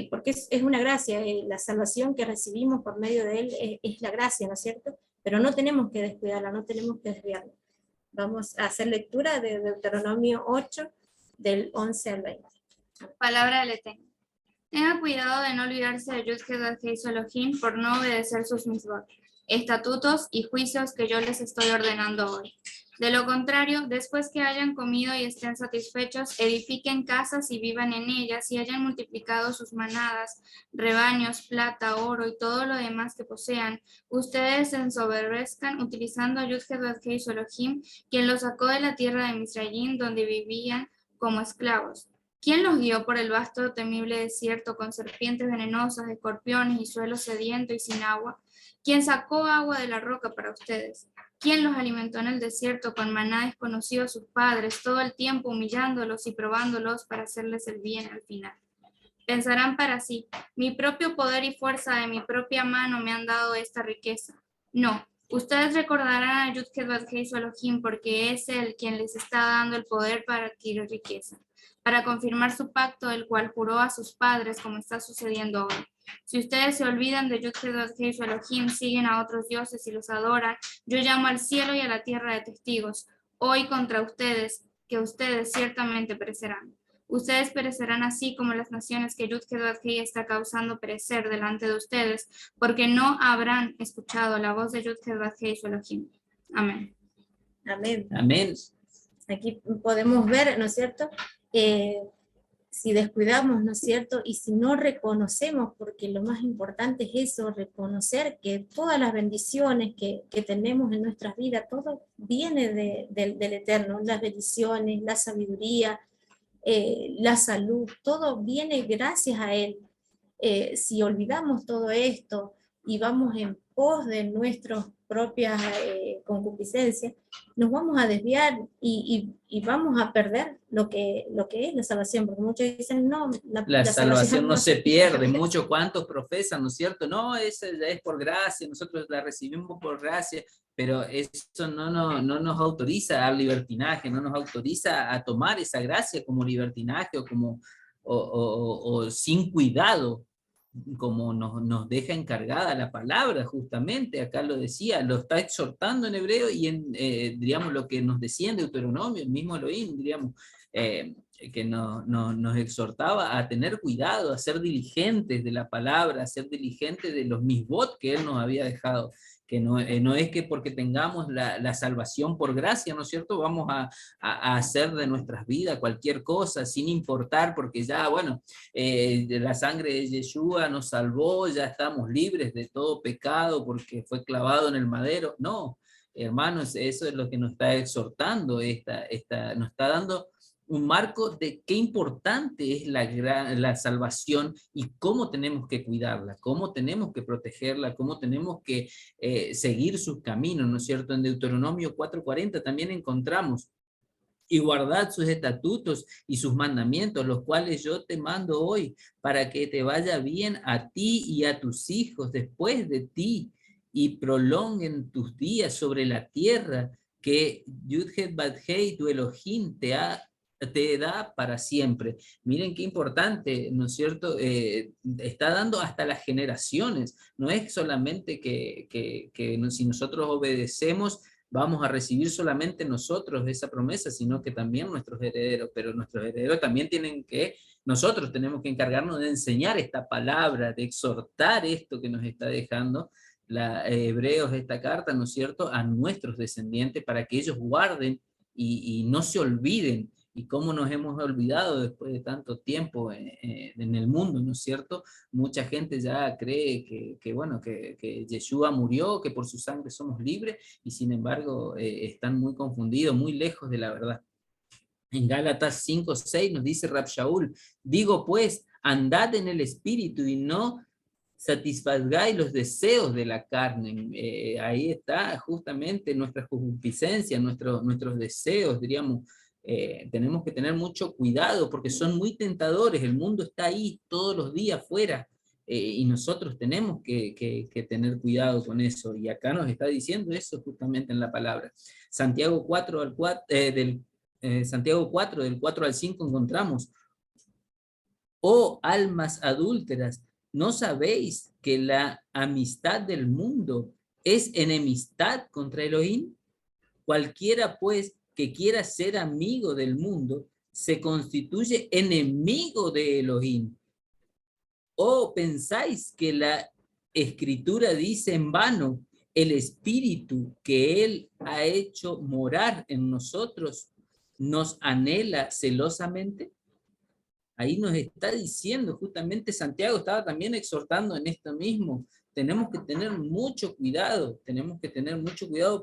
porque es una gracia, la salvación que recibimos por medio de él es la gracia, ¿no es cierto? Pero no tenemos que descuidarla, no tenemos que desviarla. Vamos a hacer lectura de Deuteronomio 8, del 11 al 20. Palabra del Eterno. Tenga cuidado de no olvidarse de Yud-Heh-Vav-Heh su Elohim por no obedecer sus mitzvot, estatutos y juicios que yo les estoy ordenando hoy. De lo contrario, después que hayan comido y estén satisfechos, edifiquen casas y vivan en ellas y hayan multiplicado sus manadas, rebaños, plata, oro y todo lo demás que posean, ustedes se ensoberbezcan utilizando a Yud-Heh-Vav-Heh su Elohim, quien los sacó de la tierra de Misraim, donde vivían como esclavos. ¿Quién los guió por el vasto temible desierto con serpientes venenosas, escorpiones y suelo sediento y sin agua? ¿Quién sacó agua de la roca para ustedes? ¿Quién los alimentó en el desierto con maná desconocido a sus padres, todo el tiempo humillándolos y probándolos para hacerles el bien al final? Pensarán para sí, mi propio poder y fuerza de mi propia mano me han dado esta riqueza. No, ustedes recordarán a Yud-Heh-Vav-Heh su Elohim, porque es él quien les está dando el poder para adquirir riqueza, para confirmar su pacto, el cual juró a sus padres, como está sucediendo hoy. Si ustedes se olvidan de Yud-Heh-Vav-Heh su Elohim, siguen a otros dioses y los adoran, yo llamo al cielo y a la tierra de testigos, hoy contra ustedes, que ustedes ciertamente perecerán. Ustedes perecerán así como las naciones que Yud-Heh-Vav-Heh está causando perecer delante de ustedes, porque no habrán escuchado la voz de Yud-Heh-Vav-Heh su Elohim. Amén. Amén. Amén. Aquí podemos ver, ¿no es cierto? Si descuidamos, ¿no es cierto? Y si no reconocemos, porque lo más importante es eso, reconocer que todas las bendiciones que tenemos en nuestras vidas, todo viene del Eterno, las bendiciones, la sabiduría, la salud, todo viene gracias a Él. Si olvidamos todo esto y vamos en pos de nuestras propias concupiscencias, nos vamos a desviar y vamos a perder lo que es la salvación, porque muchos dicen, no, La salvación no se pierde, muchos cuantos profesan, ¿no es cierto? No, esa ya es por gracia, nosotros la recibimos por gracia, pero eso no nos autoriza al libertinaje, no nos autoriza a tomar esa gracia como libertinaje o como o sin cuidado, como nos deja encargada la palabra, justamente, acá lo decía, lo está exhortando en hebreo y en, diríamos, lo que nos decía en Deuteronomio, el mismo Elohim, diríamos, que nos exhortaba a tener cuidado, a ser diligentes de la palabra, a ser diligentes de los misbot que Él nos había dejado, que no es que porque tengamos la salvación por gracia, ¿no es cierto?, vamos a hacer de nuestras vidas cualquier cosa, sin importar, porque ya, bueno, la sangre de Yeshua nos salvó, ya estamos libres de todo pecado porque fue clavado en el madero. No, hermanos, eso es lo que nos está exhortando, nos está dando un marco de qué importante es la salvación y cómo tenemos que cuidarla, cómo tenemos que protegerla, cómo tenemos que seguir sus caminos, ¿no es cierto? En Deuteronomio 4:40 también encontramos: y guardad sus estatutos y sus mandamientos, los cuales yo te mando hoy, para que te vaya bien a ti y a tus hijos después de ti, y prolonguen tus días sobre la tierra que Yud-Heh-Vav-Heh, tu Elohim, te da para siempre. Miren qué importante, ¿no es cierto? Está dando hasta las generaciones. No es solamente que si nosotros obedecemos, vamos a recibir solamente nosotros esa promesa, sino que también nuestros herederos, pero nuestros herederos también nosotros tenemos que encargarnos de enseñar esta palabra, de exhortar esto que nos está dejando Hebreos, esta carta, ¿no es cierto?, a nuestros descendientes para que ellos guarden y no se olviden. Y cómo nos hemos olvidado después de tanto tiempo en el mundo, ¿no es cierto? Mucha gente ya cree que Yeshua murió, que por su sangre somos libres, y sin embargo están muy confundidos, muy lejos de la verdad. En Gálatas 5:6 nos dice Rab Shaul, digo pues, andad en el espíritu y no satisfagáis los deseos de la carne. Ahí está justamente nuestra concupiscencia, nuestros deseos, diríamos. Tenemos que tener mucho cuidado porque son muy tentadores, el mundo está ahí todos los días afuera, y nosotros tenemos que tener cuidado con eso, y acá nos está diciendo eso justamente en la palabra. Santiago 4, Santiago 4 del 4 al 5 encontramos, oh almas adúlteras, ¿no sabéis que la amistad del mundo es enemistad contra Elohim? Cualquiera pues que quiera ser amigo del mundo se constituye enemigo de Elohim. ¿O pensáis que la Escritura dice en vano, el Espíritu que Él ha hecho morar en nosotros nos anhela celosamente? Ahí nos está diciendo, justamente Santiago estaba también exhortando en esto mismo. Tenemos que tener mucho cuidado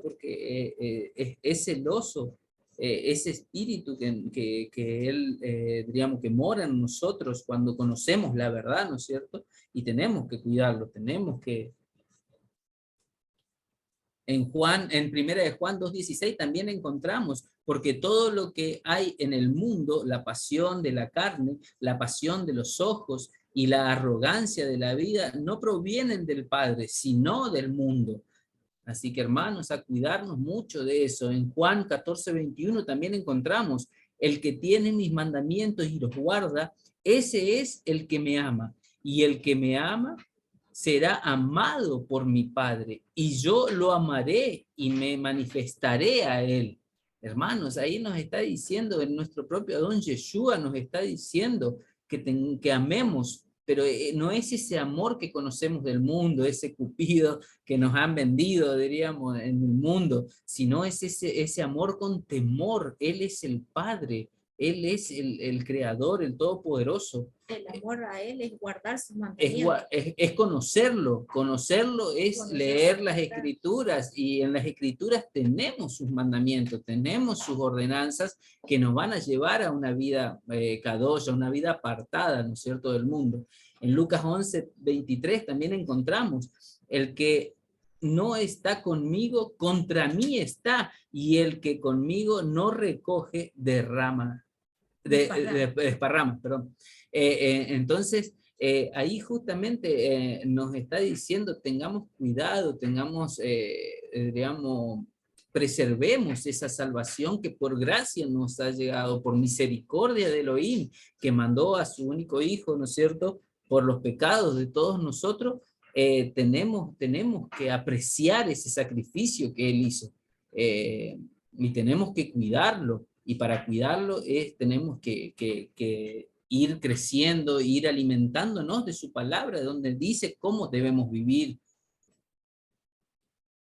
porque es celoso ese espíritu que él, diríamos, que mora en nosotros cuando conocemos la verdad, ¿no es cierto? Y tenemos que cuidarlo, tenemos que... En primera de Juan 2:16 también encontramos, porque todo lo que hay en el mundo, la pasión de la carne, la pasión de los ojos y la arrogancia de la vida, no provienen del Padre, sino del mundo. Así que hermanos, a cuidarnos mucho de eso. En Juan 14:21 también encontramos, el que tiene mis mandamientos y los guarda, ese es el que me ama. Y el que me ama será amado por mi Padre, y yo lo amaré y me manifestaré a él. Hermanos, ahí nos está diciendo, en nuestro propio Adón Yeshua nos está diciendo que amemos, pero no es ese amor que conocemos del mundo, ese cupido que nos han vendido, diríamos, en el mundo, sino es ese amor con temor. Él es el Padre, Él es el Creador, el Todopoderoso. El amor a Él es guardar sus mandamientos. Es conocerlo es leer las Escrituras, y en las Escrituras tenemos sus mandamientos, tenemos sus ordenanzas que nos van a llevar a una vida kadosh, a una vida apartada, ¿no es cierto?, del mundo. En Lucas 11:23 también encontramos, el que no está conmigo, contra mí está, y el que conmigo no recoge, desparrama, perdón. Entonces, ahí justamente nos está diciendo, tengamos cuidado, digamos, preservemos esa salvación que por gracia nos ha llegado, por misericordia de Elohim, que mandó a su único hijo, ¿no es cierto?, por los pecados de todos nosotros. Tenemos que apreciar ese sacrificio que él hizo, y tenemos que cuidarlo, y para cuidarlo tenemos que ir creciendo, ir alimentándonos de su palabra, donde dice cómo debemos vivir.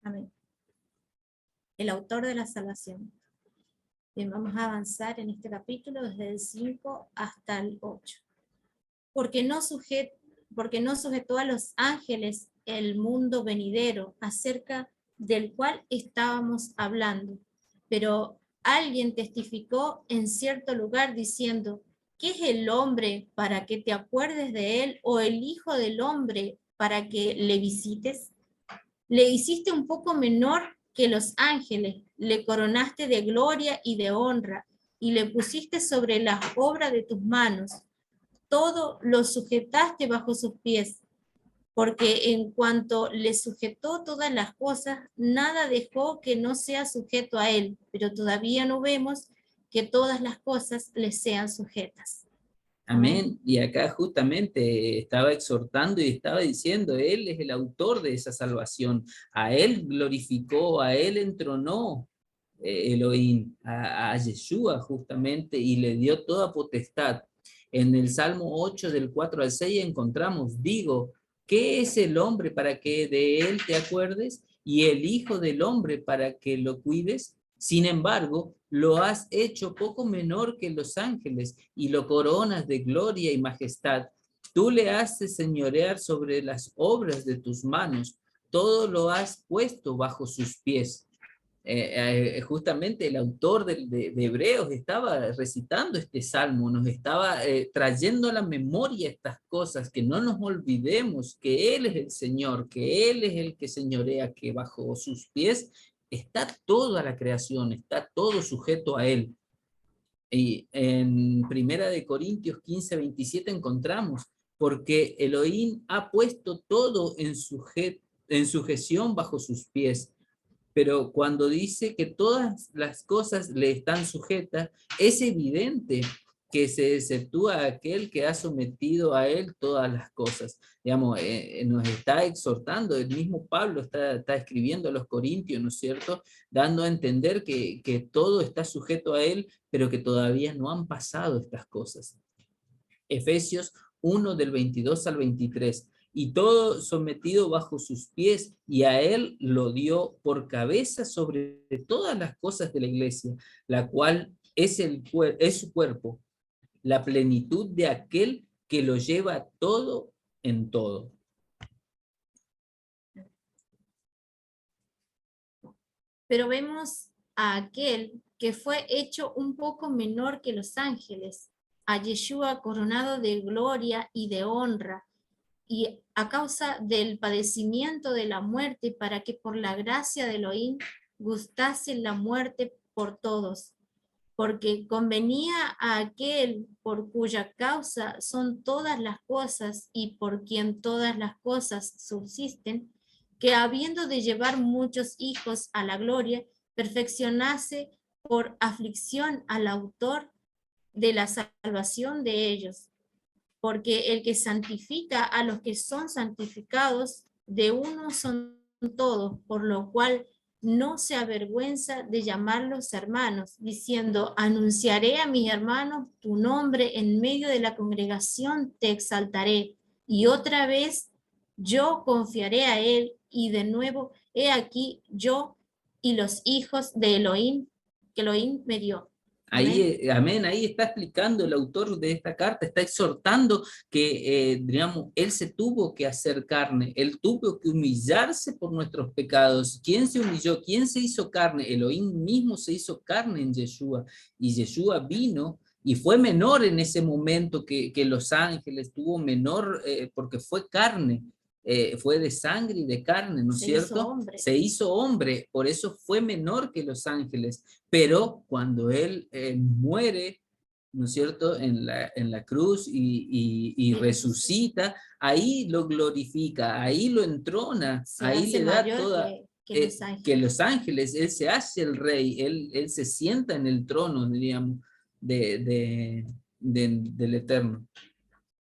Amén. El autor de la salvación. Bien, vamos a avanzar en este capítulo desde el 5 hasta el 8. Porque no sujetó a los ángeles el mundo venidero, acerca del cual estábamos hablando. Pero alguien testificó en cierto lugar diciendo, ¿qué es el hombre para que te acuerdes de él, o el hijo del hombre para que le visites? Le hiciste un poco menor que los ángeles, le coronaste de gloria y de honra, y le pusiste sobre la obra de tus manos. Todo lo sujetaste bajo sus pies, porque en cuanto le sujetó todas las cosas, nada dejó que no sea sujeto a él, pero todavía no vemos que todas las cosas le sean sujetas. Amén. Y acá justamente estaba exhortando y estaba diciendo, Él es el autor de esa salvación. A Él glorificó, a Él entronó Elohim, a Yeshua justamente, y le dio toda potestad. En el Salmo 8 del 4 al 6 encontramos, digo, ¿qué es el hombre para que de él te acuerdes? Y el hijo del hombre para que lo cuides. Sin embargo, lo has hecho poco menor que los ángeles y lo coronas de gloria y majestad. Tú le haces señorear sobre las obras de tus manos. Todo lo has puesto bajo sus pies. Justamente el autor de Hebreos estaba recitando este salmo, nos estaba trayendo a la memoria estas cosas, que no nos olvidemos que Él es el Señor, que Él es el que señorea, que bajo sus pies está toda la creación, está todo sujeto a Él. Y en Primera de Corintios 15:27 encontramos, porque Elohim ha puesto todo en sujeción bajo sus pies. Pero cuando dice que todas las cosas le están sujetas, es evidente que se exceptúa aquel que ha sometido a él todas las cosas. Digamos, nos está exhortando, el mismo Pablo está escribiendo a los Corintios, ¿no es cierto? Dando a entender que todo está sujeto a él, pero que todavía no han pasado estas cosas. Efesios 1 del 22 al 23. Y todo sometido bajo sus pies, y a él lo dio por cabeza sobre todas las cosas de la iglesia, la cual es su cuerpo, la plenitud de aquel que lo lleva todo en todo. Pero vemos a aquel que fue hecho un poco menor que los ángeles, a Yeshua coronado de gloria y de honra, y a causa del padecimiento de la muerte, para que por la gracia de Elohim gustase la muerte por todos, porque convenía a aquel por cuya causa son todas las cosas y por quien todas las cosas subsisten, que habiendo de llevar muchos hijos a la gloria, perfeccionase por aflicción al autor de la salvación de ellos. Porque el que santifica a los que son santificados, de uno son todos, por lo cual no se avergüenza de llamarlos hermanos, diciendo, anunciaré a mis hermanos tu nombre en medio de la congregación, te exaltaré. Y otra vez yo confiaré a él, y de nuevo, he aquí yo y los hijos de Elohim, que Elohim me dio. Ahí, amén, ahí está explicando el autor de esta carta, está exhortando que, digamos, Él se tuvo que hacer carne, Él tuvo que humillarse por nuestros pecados. ¿Quién se humilló? ¿Quién se hizo carne? Elohim mismo se hizo carne en Yeshua, y Yeshua vino y fue menor en ese momento que los ángeles, tuvo menor porque fue carne. Fue de sangre y de carne, ¿no es cierto? Se hizo hombre, por eso fue menor que los ángeles, pero cuando él muere, ¿no es cierto?, en la cruz y resucita, ahí lo glorifica, ahí lo entrona, ahí le da toda... Que los ángeles, él se hace el rey, él se sienta en el trono, diríamos, del Eterno.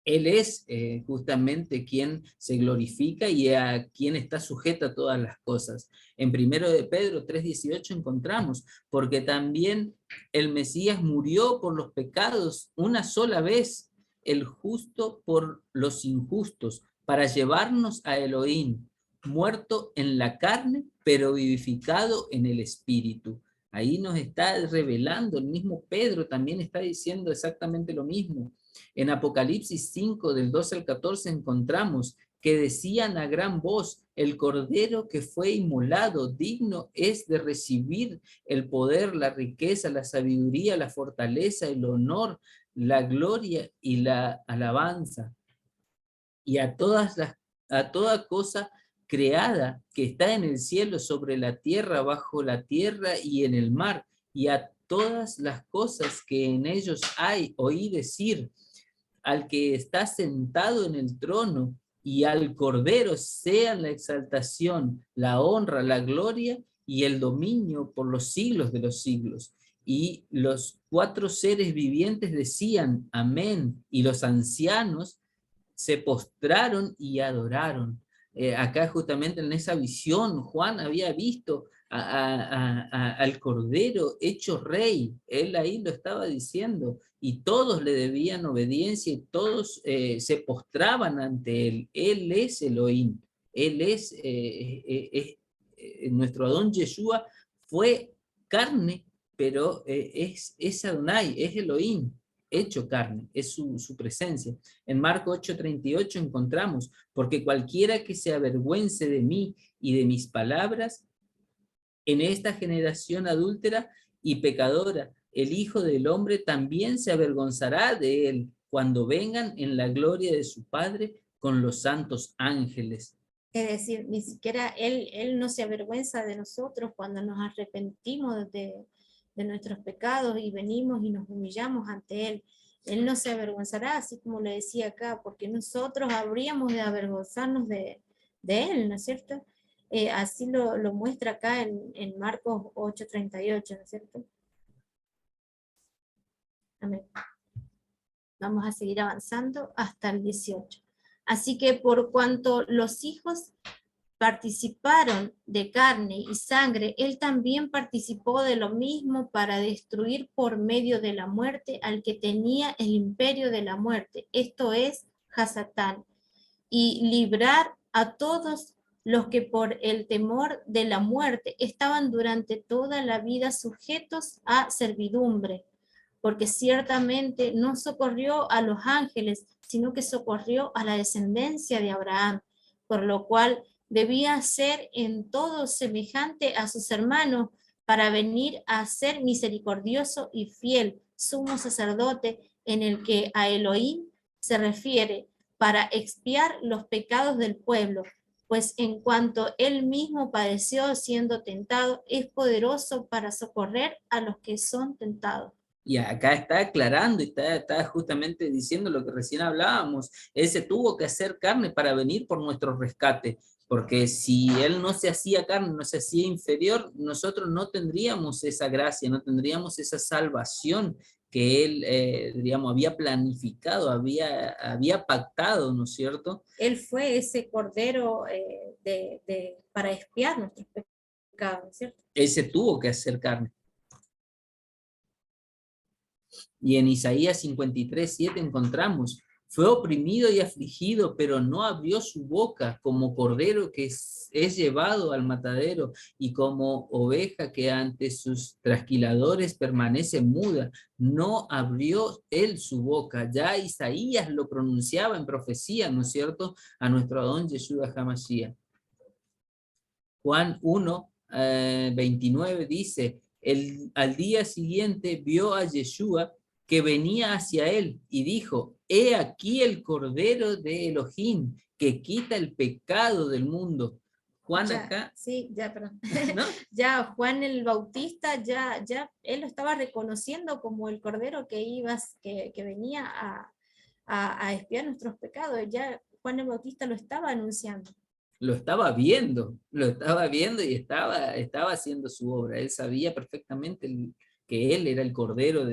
Él es justamente quien se glorifica y a quien está sujeta a todas las cosas. En 1 de Pedro 3:18 encontramos, porque también el Mesías murió por los pecados una sola vez, el justo por los injustos, para llevarnos a Elohim, muerto en la carne, pero vivificado en el espíritu. Ahí nos está revelando, el mismo Pedro también está diciendo exactamente lo mismo. En Apocalipsis 5, del 12 al 14, encontramos que decían a gran voz, el Cordero que fue inmolado, digno es de recibir el poder, la riqueza, la sabiduría, la fortaleza, el honor, la gloria y la alabanza. Y a toda cosa creada que está en el cielo, sobre la tierra, bajo la tierra y en el mar, y a todas las cosas que en ellos hay, oí decir, al que está sentado en el trono y al Cordero sean la exaltación, la honra, la gloria y el dominio por los siglos de los siglos. y los 4 seres vivientes decían amén, y los ancianos se postraron y adoraron. Acá justamente en esa visión Juan había visto al Cordero hecho rey, él ahí lo estaba diciendo, y todos le debían obediencia y todos se postraban ante él es Elohim, él nuestro Adón Yeshua fue carne, pero es Adonai, es Elohim, hecho carne, es su presencia. En Marcos 8:38 encontramos, porque cualquiera que se avergüence de mí y de mis palabras, en esta generación adúltera y pecadora, el Hijo del Hombre también se avergonzará de él cuando vengan en la gloria de su Padre con los santos ángeles. Es decir, ni siquiera él no se avergüenza de nosotros cuando nos arrepentimos de nuestros pecados y venimos y nos humillamos ante Él. Él no se avergonzará, así como le decía acá, porque nosotros habríamos de avergonzarnos de Él, ¿no es cierto? Así lo muestra acá en Marcos 8:38, ¿no es cierto? Amén. Vamos a seguir avanzando hasta el 18. Así que por cuanto los hijos participaron de carne y sangre, él también participó de lo mismo para destruir por medio de la muerte al que tenía el imperio de la muerte, esto es, Hasatán, y librar a todos los que por el temor de la muerte estaban durante toda la vida sujetos a servidumbre, porque ciertamente no socorrió a los ángeles, sino que socorrió a la descendencia de Abraham, por lo cual debía ser en todo semejante a sus hermanos para venir a ser misericordioso y fiel, sumo sacerdote, en el que a Elohim se refiere, para expiar los pecados del pueblo, pues en cuanto él mismo padeció siendo tentado, es poderoso para socorrer a los que son tentados. Y acá está aclarando y está justamente diciendo lo que recién hablábamos. Él se tuvo que hacer carne para venir por nuestro rescate, porque si él no se hacía carne, no se hacía inferior, nosotros no tendríamos esa gracia, no tendríamos esa salvación que él, digamos, había planificado, había pactado, ¿no es cierto? Él fue ese cordero para expiar nuestros pecados, ¿cierto? Él se tuvo que hacer carne. Y en Isaías 53:7 encontramos, fue oprimido y afligido, pero no abrió su boca, como cordero que es llevado al matadero, y como oveja que ante sus trasquiladores permanece muda, no abrió él su boca. Ya Isaías lo pronunciaba en profecía, ¿no es cierto?, a nuestro Adón Yeshua HaMashiach. Juan 1:29 dice, al día siguiente vio a Yeshua que venía hacia él y dijo, he aquí el Cordero de Elohim que quita el pecado del mundo. Juan ya, acá. Sí, ya, perdón. ¿No? Ya Juan el Bautista, ya él lo estaba reconociendo como el Cordero que venía a expiar nuestros pecados. Ya Juan el Bautista lo estaba anunciando. Lo estaba viendo y estaba haciendo su obra. Él sabía perfectamente que él era el Cordero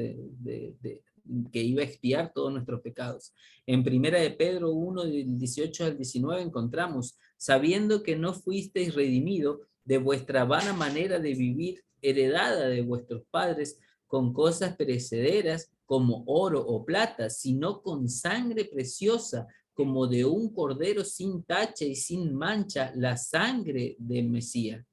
que iba a expiar todos nuestros pecados. En 1 de Pedro 1, del 18 al 19 encontramos, sabiendo que no fuisteis redimido de vuestra vana manera de vivir, heredada de vuestros padres, con cosas perecederas como oro o plata, sino con sangre preciosa, como de un cordero sin tacha y sin mancha, la sangre del Mesías.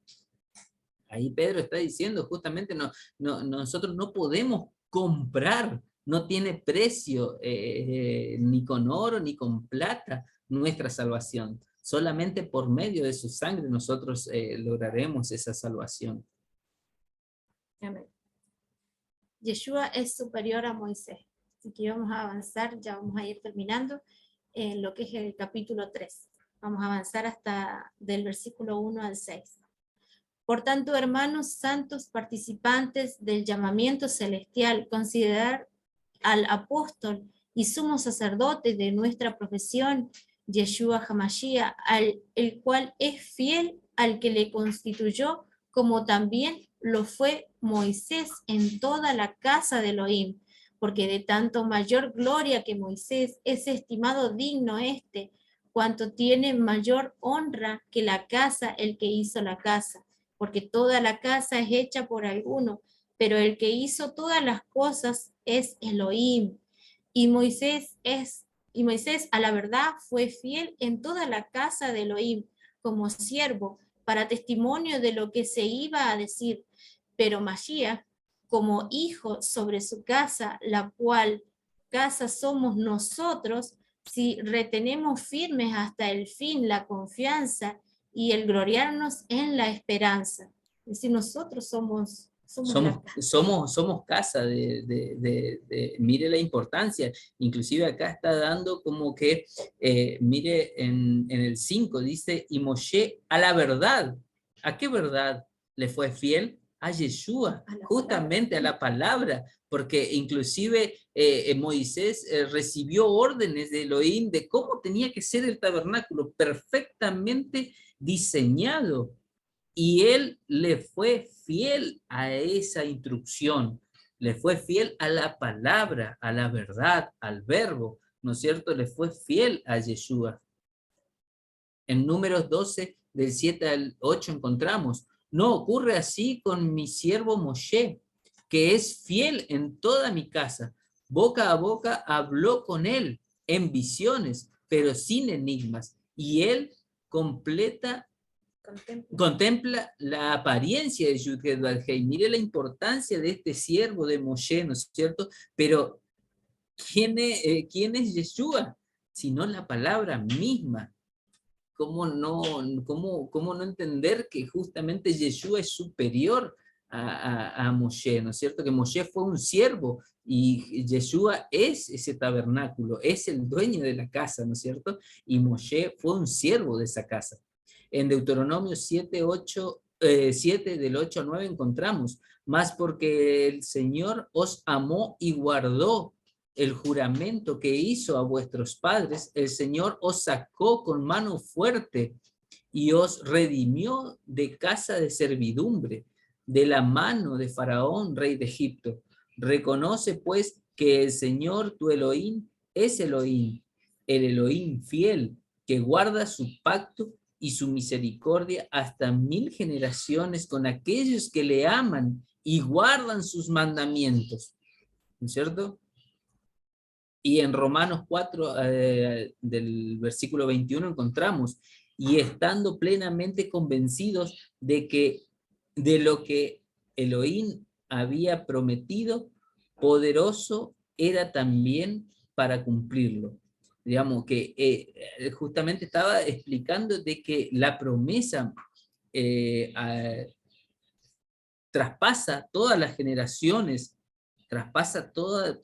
Ahí Pedro está diciendo justamente, nosotros no podemos comprar, no tiene precio ni con oro ni con plata nuestra salvación. Solamente por medio de su sangre nosotros lograremos esa salvación. Amén. Yeshua es superior a Moisés. Así que vamos a avanzar, ya vamos a ir terminando en lo que es el capítulo 3. Vamos a avanzar hasta del versículo 1 al 6. Por tanto, hermanos santos participantes del llamamiento celestial, considerar al apóstol y sumo sacerdote de nuestra profesión, Yeshua HaMashiach, el cual es fiel al que le constituyó, como también lo fue Moisés en toda la casa de Elohim, porque de tanto mayor gloria que Moisés es estimado digno cuanto tiene mayor honra que la casa el que hizo la casa, porque toda la casa es hecha por alguno, pero el que hizo todas las cosas es Elohim. Y Moisés a la verdad fue fiel en toda la casa de Elohim como siervo, para testimonio de lo que se iba a decir, pero Mashiach como hijo sobre su casa, la cual casa somos nosotros, si retenemos firmes hasta el fin la confianza y el gloriarnos en la esperanza. Es decir, nosotros somos la casa. Somos casa mire la importancia, inclusive acá está dando como que, mire en el 5 dice, y Moshe a la verdad, ¿a qué verdad le fue fiel? A Yeshua, justamente a la palabra, porque inclusive Moisés recibió órdenes de Elohim de cómo tenía que ser el tabernáculo, perfectamente diseñado. Y él le fue fiel a esa instrucción, le fue fiel a la palabra, a la verdad, al verbo, ¿no es cierto? Le fue fiel a Yeshua. En Números 12, del 7 al 8 encontramos, no ocurre así con mi siervo Moshe, que es fiel en toda mi casa. Boca a boca habló con él en visiones, pero sin enigmas. Y él contempla la apariencia de Yud-Heh-Vav-Hei. Mire la importancia de este siervo de Moshe, ¿no es cierto? Pero, ¿quién es Yeshua? Sino la palabra misma. ¿Cómo no entender que justamente Yeshua es superior a Moshe, ¿no es cierto? Que Moshe fue un siervo y Yeshua es ese tabernáculo, es el dueño de la casa, ¿no es cierto? Y Moshe fue un siervo de esa casa. En Deuteronomio 7, 7 del 8 al 9 encontramos, más porque el Señor os amó y guardó el juramento que hizo a vuestros padres, el Señor os sacó con mano fuerte y os redimió de casa de servidumbre, de la mano de Faraón, rey de Egipto. Reconoce pues que el Señor tu Elohim es Elohim, el Elohim fiel, que guarda su pacto y su misericordia hasta 1000 generaciones con aquellos que le aman y guardan sus mandamientos. ¿No es cierto? Y en Romanos 4, del versículo 21 encontramos, y estando plenamente convencidos de lo que Elohim había prometido, poderoso era también para cumplirlo. Digamos que justamente estaba explicando de que la promesa traspasa todas las generaciones, traspasa todas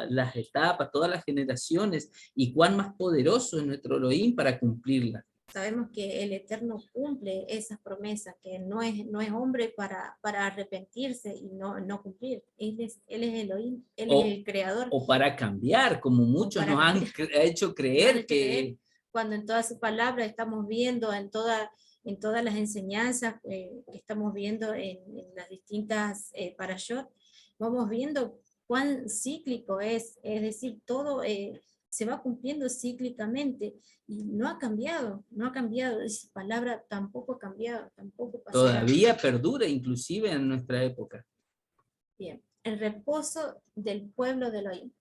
las etapas, todas las generaciones, y cuán más poderoso es nuestro Elohim para cumplirla. Sabemos que el Eterno cumple esas promesas, que no es hombre para arrepentirse y no cumplir. Él es Elohim, Él es el Creador. O para cambiar, como muchos nos han hecho creer que... Cuando en toda su palabra estamos viendo, en todas las enseñanzas que estamos viendo en las distintas parashot, vamos viendo cuán cíclico es decir, todo se va cumpliendo cíclicamente y no ha cambiado, esa palabra tampoco ha cambiado, tampoco pasará. Todavía perdura inclusive en nuestra época. Bien, el reposo del pueblo de Elohim.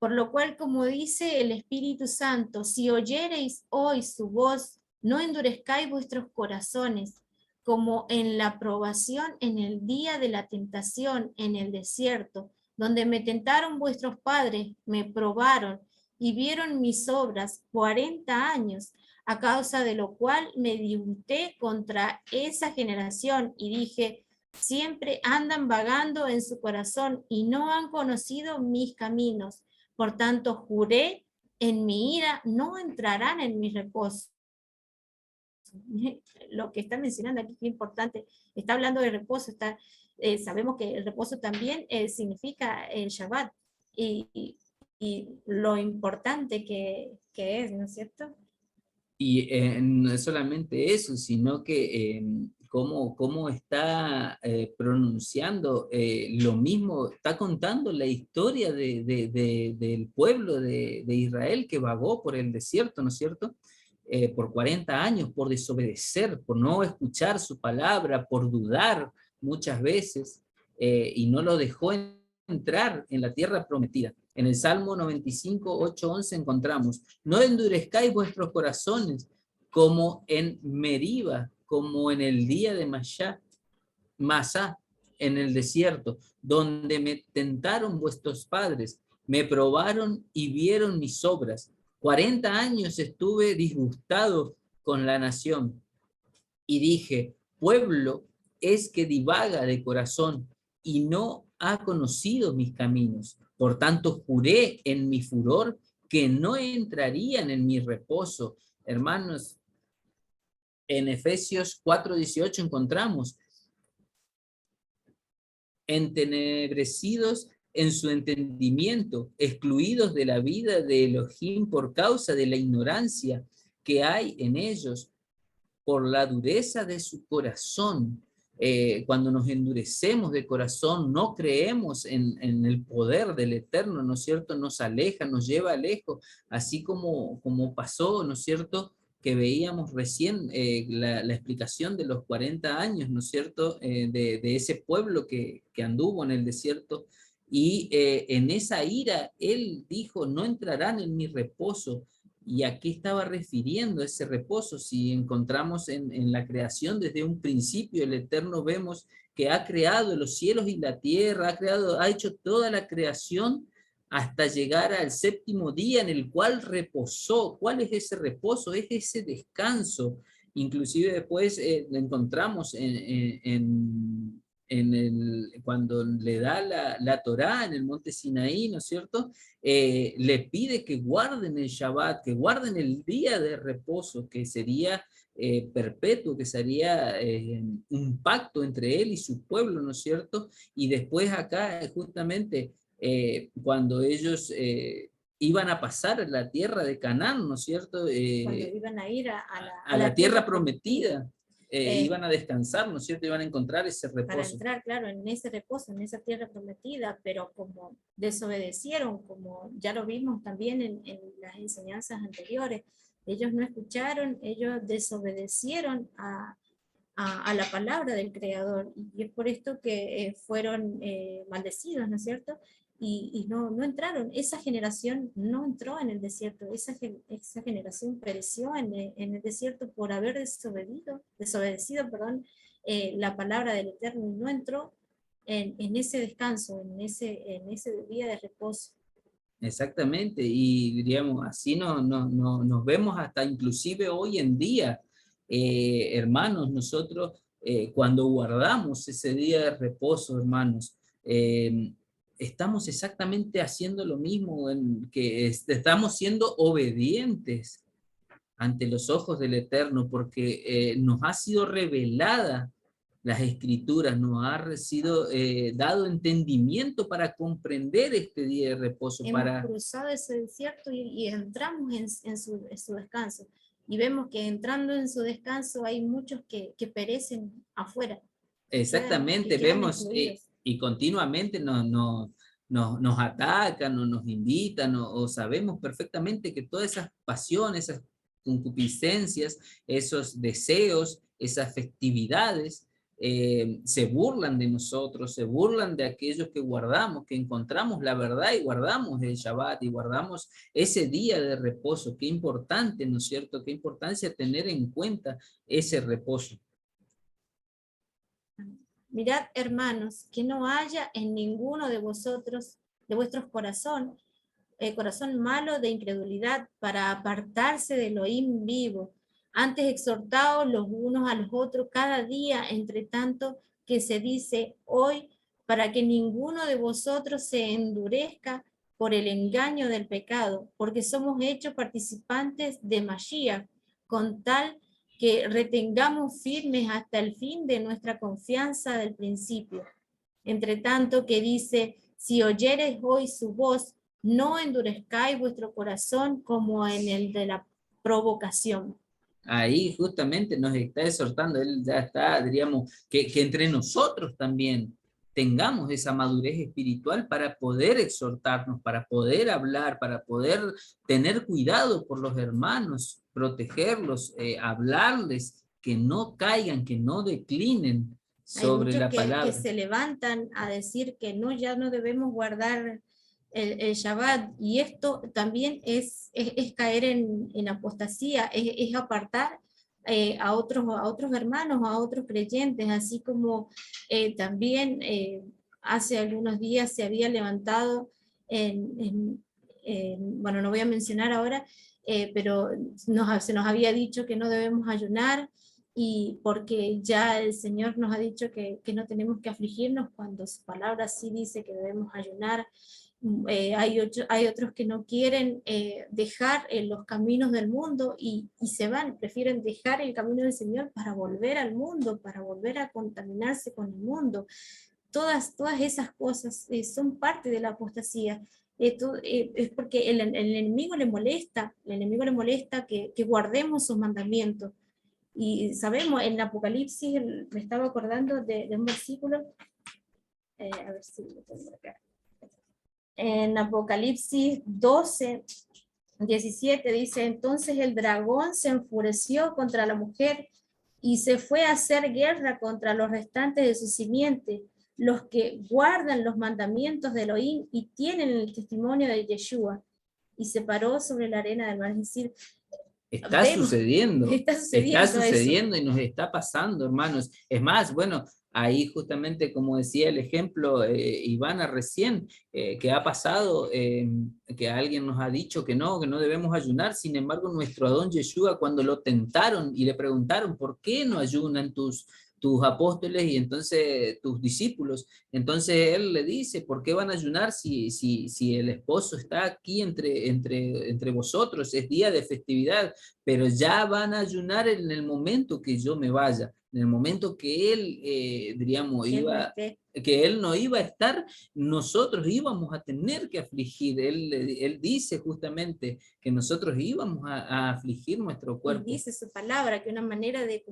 Por lo cual, como dice el Espíritu Santo, si oyereis hoy su voz, no endurezcáis vuestros corazones, como en la probación en el día de la tentación en el desierto, donde me tentaron vuestros padres, me probaron y vieron mis obras 40 años, a causa de lo cual me disgusté contra esa generación y dije, siempre andan vagando en su corazón y no han conocido mis caminos. Por tanto, juré en mi ira, no entrarán en mi reposo. Lo que está mencionando aquí es importante. Está hablando de reposo. Sabemos que el reposo también significa el Shabbat. Y lo importante que es, ¿no es cierto? Y no es solamente eso, sino que cómo está pronunciando lo mismo, está contando la historia del pueblo de Israel que vagó por el desierto, ¿no es cierto? Por 40 años, por desobedecer, por no escuchar su palabra, por dudar muchas veces, y no lo dejó entrar en la tierra prometida. En el Salmo 95, 8, 11 encontramos: no endurezcáis vuestros corazones como en Meriba, como en el día de Masá, en el desierto, donde me tentaron vuestros padres, me probaron y vieron mis obras. 40 años estuve disgustado con la nación y dije: pueblo es que divaga de corazón y no ha conocido mis caminos. Por tanto, juré en mi furor que no entrarían en mi reposo. Hermanos, en Efesios 4:18 encontramos: entenebrecidos en su entendimiento, excluidos de la vida de Elohim por causa de la ignorancia que hay en ellos, por la dureza de su corazón. Cuando nos endurecemos de corazón, no creemos en el poder del Eterno, ¿no es cierto? Nos aleja, nos lleva lejos, así como pasó, ¿no es cierto?, que veíamos recién la explicación de los 40 años, ¿no es cierto?, de ese pueblo que anduvo en el desierto, y en esa ira él dijo: no entrarán en mi reposo. ¿Y a qué estaba refiriendo ese reposo? Si encontramos en la creación desde un principio, el Eterno vemos que ha creado los cielos y la tierra, ha hecho toda la creación hasta llegar al séptimo día en el cual reposó. ¿Cuál es ese reposo? Es ese descanso. Inclusive después encontramos cuando le da la Torá en el monte Sinaí, ¿no es cierto?, le pide que guarden el Shabbat, que guarden el día de reposo, que sería perpetuo, que sería un pacto entre él y su pueblo, ¿no es cierto? Y después acá, justamente, cuando ellos iban a pasar la tierra de Canaán, ¿no es cierto? Cuando iban a ir a la tierra prometida. Iban a descansar, ¿no es cierto? Iban a encontrar ese reposo. Para entrar, claro, en ese reposo, en esa tierra prometida, pero como desobedecieron, como ya lo vimos también en las enseñanzas anteriores, ellos no escucharon, ellos desobedecieron a la palabra del Creador, y es por esto que fueron maldecidos, ¿no es cierto? Y no entraron, esa generación no entró en el desierto, esa generación pereció en el desierto por haber desobedecido, perdón, la palabra del Eterno, y no entró en ese descanso, en ese día de reposo. Exactamente, y diríamos, así nos vemos hasta inclusive hoy en día, hermanos, nosotros cuando guardamos ese día de reposo, hermanos, estamos exactamente haciendo lo mismo, que estamos siendo obedientes ante los ojos del Eterno, porque nos ha sido revelada las escrituras, nos ha sido dado entendimiento para comprender este día de reposo. Hemos cruzado ese desierto y entramos en su descanso. Y vemos que entrando en su descanso hay muchos que perecen afuera. Exactamente, vemos y continuamente nos atacan o nos invitan o sabemos perfectamente que todas esas pasiones, esas concupiscencias, esos deseos, esas festividades, se burlan de nosotros, se burlan de aquellos que guardamos, que encontramos la verdad y guardamos el Shabbat y guardamos ese día de reposo. Qué importante, ¿no es cierto? Qué importancia tener en cuenta ese reposo. Mirad, hermanos, que no haya en ninguno de vosotros, de vuestros corazón malo de incredulidad, para apartarse del Elohim vivo. Antes exhortaos los unos a los otros cada día, entre tanto que se dice hoy, para que ninguno de vosotros se endurezca por el engaño del pecado, porque somos hechos participantes de Mashiach, con tal que retengamos firmes hasta el fin de nuestra confianza del principio. Entre tanto que dice: si oyereis hoy su voz, no endurezcáis vuestro corazón como en el de la provocación. Ahí justamente nos está exhortando, él ya está, diríamos, que entre nosotros también tengamos esa madurez espiritual para poder exhortarnos, para poder hablar, para poder tener cuidado por los hermanos, protegerlos, hablarles, que no caigan, que no declinen Hay sobre muchos la que palabra. se levantan a decir que no, ya no debemos guardar el Shabbat, y esto también es caer en apostasía, es apartar a otros hermanos, a otros creyentes, así como también hace algunos días se había levantado bueno, no voy a mencionar ahora, pero se nos había dicho que no debemos ayunar, y porque ya el Señor nos ha dicho que no tenemos que afligirnos, cuando su palabra sí dice que debemos ayunar. Hay otros que no quieren dejar los caminos del mundo y se van, prefieren dejar el camino del Señor para volver al mundo, para volver a contaminarse con el mundo. Todas esas cosas son parte de la apostasía. Esto es porque el enemigo le molesta, que guardemos sus mandamientos. Y sabemos, en Apocalipsis, me estaba acordando de un versículo, a ver si lo tengo acá. En Apocalipsis 12:17 dice: entonces el dragón se enfureció contra la mujer y se fue a hacer guerra contra los restantes de su simiente, los que guardan los mandamientos de Elohim y tienen el testimonio de Yeshua, y se paró sobre la arena del mar. Es decir, Está sucediendo eso. y nos está pasando, hermanos. Es más, bueno, ahí justamente como decía el ejemplo Ivana recién, que ha pasado, que alguien nos ha dicho que no debemos ayunar. Sin embargo, nuestro Adón Yeshua, cuando lo tentaron y le preguntaron, ¿por qué no ayunan tus apóstoles y entonces tus discípulos? Entonces él le dice, ¿por qué van a ayunar si el esposo está aquí entre vosotros? Es día de festividad, pero ya van a ayunar en el momento que yo me vaya, en el momento que él, diríamos, que él no iba a estar, nosotros íbamos a tener que afligir. Él dice justamente que nosotros íbamos a afligir nuestro cuerpo. Y dice su palabra que una manera de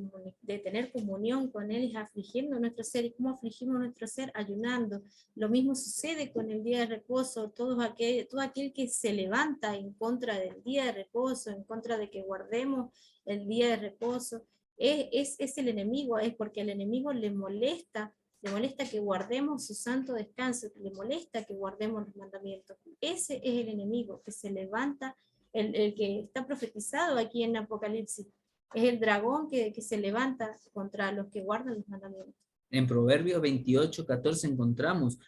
tener comunión con él es afligiendo nuestro ser. ¿Y cómo afligimos nuestro ser? Ayunando. Lo mismo sucede con el día de reposo. Todo aquel que se levanta en contra del día de reposo, en contra de que guardemos el día de reposo, es el enemigo, es porque al enemigo le molesta que guardemos su santo descanso, le molesta que guardemos los mandamientos. Ese es el enemigo que se levanta, el que está profetizado aquí en Apocalipsis. Es el dragón que se levanta contra los que guardan los mandamientos. En Proverbios 28:14 encontramos,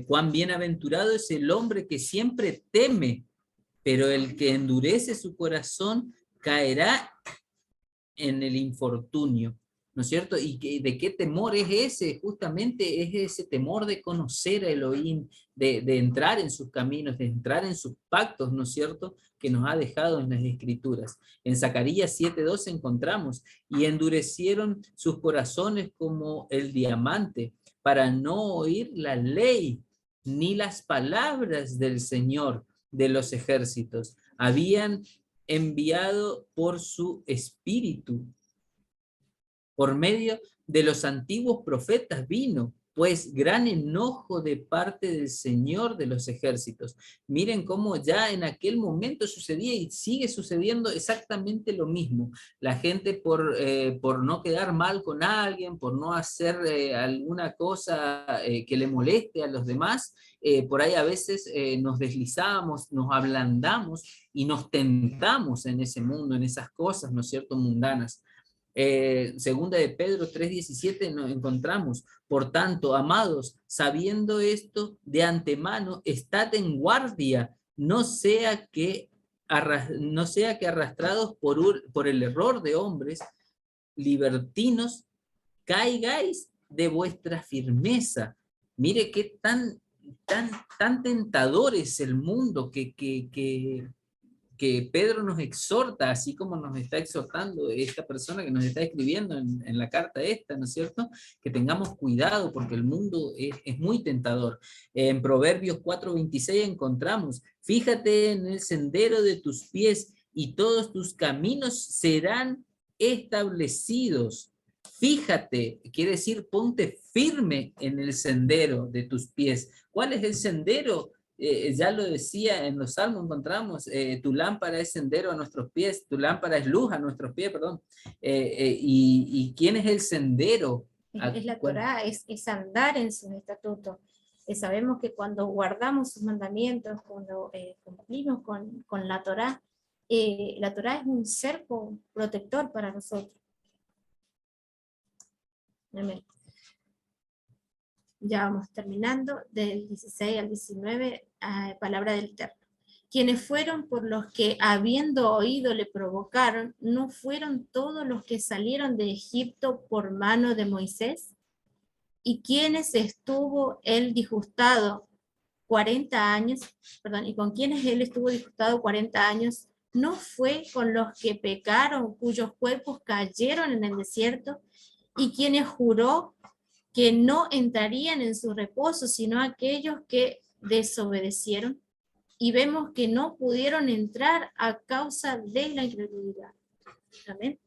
cuán bienaventurado es el hombre que siempre teme, pero el que endurece su corazón caerá en el infortunio, ¿no es cierto? ¿Y de qué temor es ese? Justamente es ese temor de conocer a Elohim, de entrar en sus caminos, de entrar en sus pactos, ¿no es cierto?, que nos ha dejado en las Escrituras. En Zacarías 7:12 encontramos, y endurecieron sus corazones como el diamante, para no oír la ley, ni las palabras del Señor de los ejércitos. Habían enviado por su espíritu. Por medio de los antiguos profetas vino, pues, gran enojo de parte del Señor de los ejércitos. Miren cómo ya en aquel momento sucedía y sigue sucediendo exactamente lo mismo. La gente por no quedar mal con alguien, por no hacer alguna cosa que le moleste a los demás, por ahí a veces nos deslizamos, nos ablandamos y nos tentamos en ese mundo, en esas cosas, ¿no es cierto?, mundanas. Segunda de Pedro 3:17 nos encontramos, por tanto, amados, sabiendo esto de antemano, estad en guardia, no sea que arrastrados por el error de hombres libertinos, caigáis de vuestra firmeza. Mire qué tan tentador es el mundo que Pedro nos exhorta, así como nos está exhortando esta persona que nos está escribiendo en la carta esta, ¿no es cierto? Que tengamos cuidado porque el mundo es muy tentador. En Proverbios 4:26 encontramos, fíjate en el sendero de tus pies y todos tus caminos serán establecidos. Fíjate, quiere decir ponte firme en el sendero de tus pies. ¿Cuál es el sendero? Ya lo decía en los Salmos, encontramos, tu lámpara es sendero a nuestros pies, tu lámpara es luz a nuestros pies, perdón. ¿Y quién es el sendero? Es la Torá, es andar en sus estatutos. Sabemos que cuando guardamos sus mandamientos, cuando cumplimos con la Torá es un cerco protector para nosotros. Amén. Ya vamos terminando, del 16 al 19, palabra del Eterno. Quienes fueron por los que habiendo oído le provocaron, ¿no fueron todos los que salieron de Egipto por mano de Moisés? ¿Y quienes estuvo él disgustado 40 años, y con quienes él estuvo disgustado 40 años, no fue con los que pecaron, cuyos cuerpos cayeron en el desierto, y quienes juró que no entrarían en su reposo, sino aquellos que desobedecieron, y vemos que no pudieron entrar a causa de la incredulidad. Amén.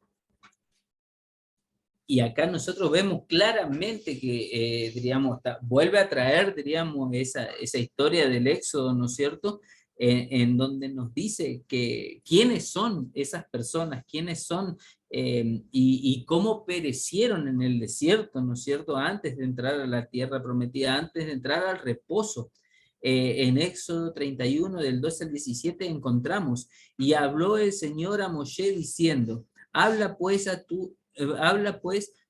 Y acá nosotros vemos claramente que, diríamos, vuelve a traer, diríamos, esa historia del Éxodo, ¿no es cierto?, en donde nos dice que quiénes son esas personas, quiénes son y cómo perecieron en el desierto, ¿no es cierto?, antes de entrar a la tierra prometida, antes de entrar al reposo. En Éxodo 31, del 12 al 17, encontramos, y habló el Señor a Moshe diciendo, habla pues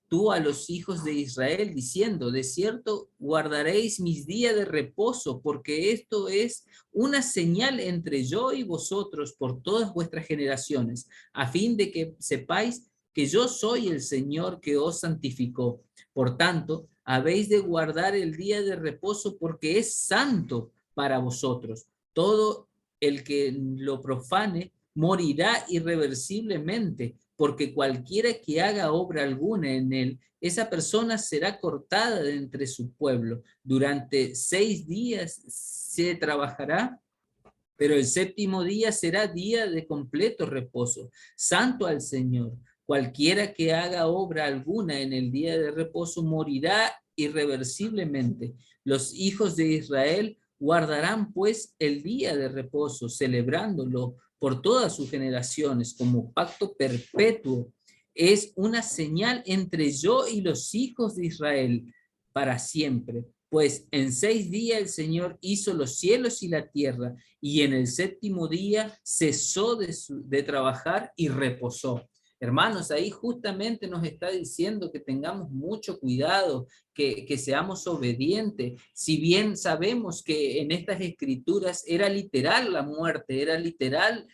tú a los hijos de Israel diciendo, de cierto guardaréis mis días de reposo, porque esto es una señal entre yo y vosotros por todas vuestras generaciones, a fin de que sepáis que yo soy el Señor que os santificó. Por tanto, habéis de guardar el día de reposo porque es santo para vosotros. Todo el que lo profane morirá irreversiblemente, porque cualquiera que haga obra alguna en él, esa persona será cortada de entre su pueblo. Durante 6 días se trabajará, pero el séptimo día será día de completo reposo, santo al Señor. Cualquiera que haga obra alguna en el día de reposo morirá irreversiblemente. Los hijos de Israel guardarán pues el día de reposo, celebrándolo por todas sus generaciones como pacto perpetuo. Es una señal entre yo y los hijos de Israel para siempre. Pues en 6 días el Señor hizo los cielos y la tierra, y en el séptimo día cesó de trabajar y reposó. Hermanos, ahí justamente nos está diciendo que tengamos mucho cuidado, que seamos obedientes. Si bien sabemos que en estas escrituras era literal la muerte, era literal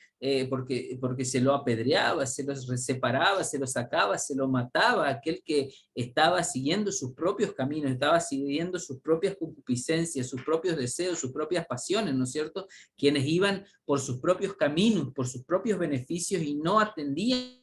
porque se lo apedreaba, se lo separaba, se lo sacaba, se lo mataba, aquel que estaba siguiendo sus propios caminos, estaba siguiendo sus propias concupiscencias, sus propios deseos, sus propias pasiones, ¿no es cierto? Quienes iban por sus propios caminos, por sus propios beneficios y no atendían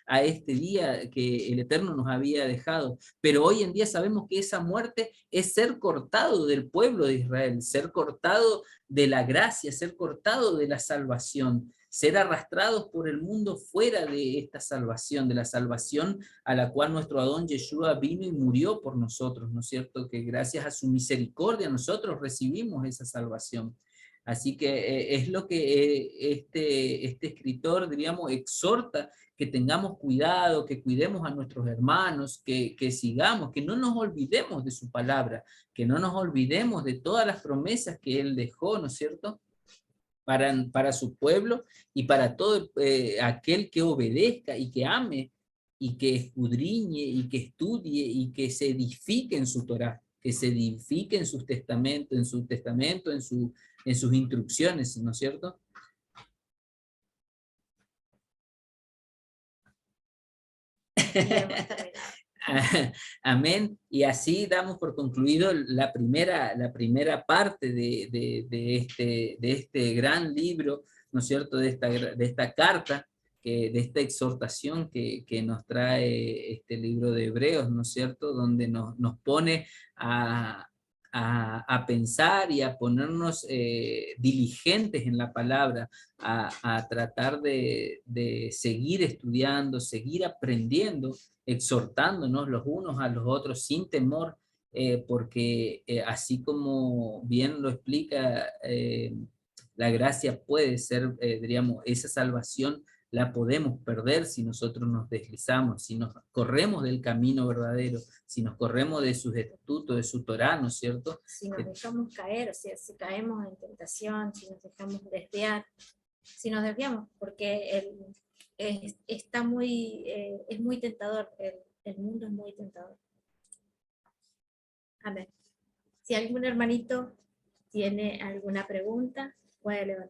a este día que el Eterno nos había dejado. Pero hoy en día sabemos que esa muerte es ser cortado del pueblo de Israel, ser cortado de la gracia, ser cortado de la salvación, ser arrastrados por el mundo fuera de esta salvación, de la salvación a la cual nuestro Adón Yeshua vino y murió por nosotros, ¿no es cierto? Que gracias a su misericordia nosotros recibimos esa salvación. Así que es lo que este escritor, diríamos, exhorta, que tengamos cuidado, que cuidemos a nuestros hermanos, que sigamos, que no nos olvidemos de su palabra, que no nos olvidemos de todas las promesas que él dejó, ¿no es cierto?, para su pueblo y para todo aquel que obedezca y que ame y que escudriñe y que estudie y que se edifique en su Torá, que se edifique en sus testamentos, en sus instrucciones, ¿no es cierto? Amén. Y así damos por concluido la primera parte de este gran libro, ¿no es cierto?, de esta carta, de esta exhortación que nos trae este libro de Hebreos, ¿no es cierto?, donde nos pone a pensar y a ponernos diligentes en la palabra, a tratar de seguir estudiando, seguir aprendiendo, exhortándonos los unos a los otros sin temor, porque así como bien lo explica, la gracia puede ser, diríamos, esa salvación la podemos perder si nosotros nos deslizamos, si nos corremos del camino verdadero, si nos corremos de sus estatutos, de su Torá, ¿no es cierto? Si nos dejamos caer, o sea, si caemos en tentación, si nos dejamos desviar, si nos desviamos, porque está muy, es muy tentador, el mundo es muy tentador. Amén. Si algún hermanito tiene alguna pregunta, puede levantar.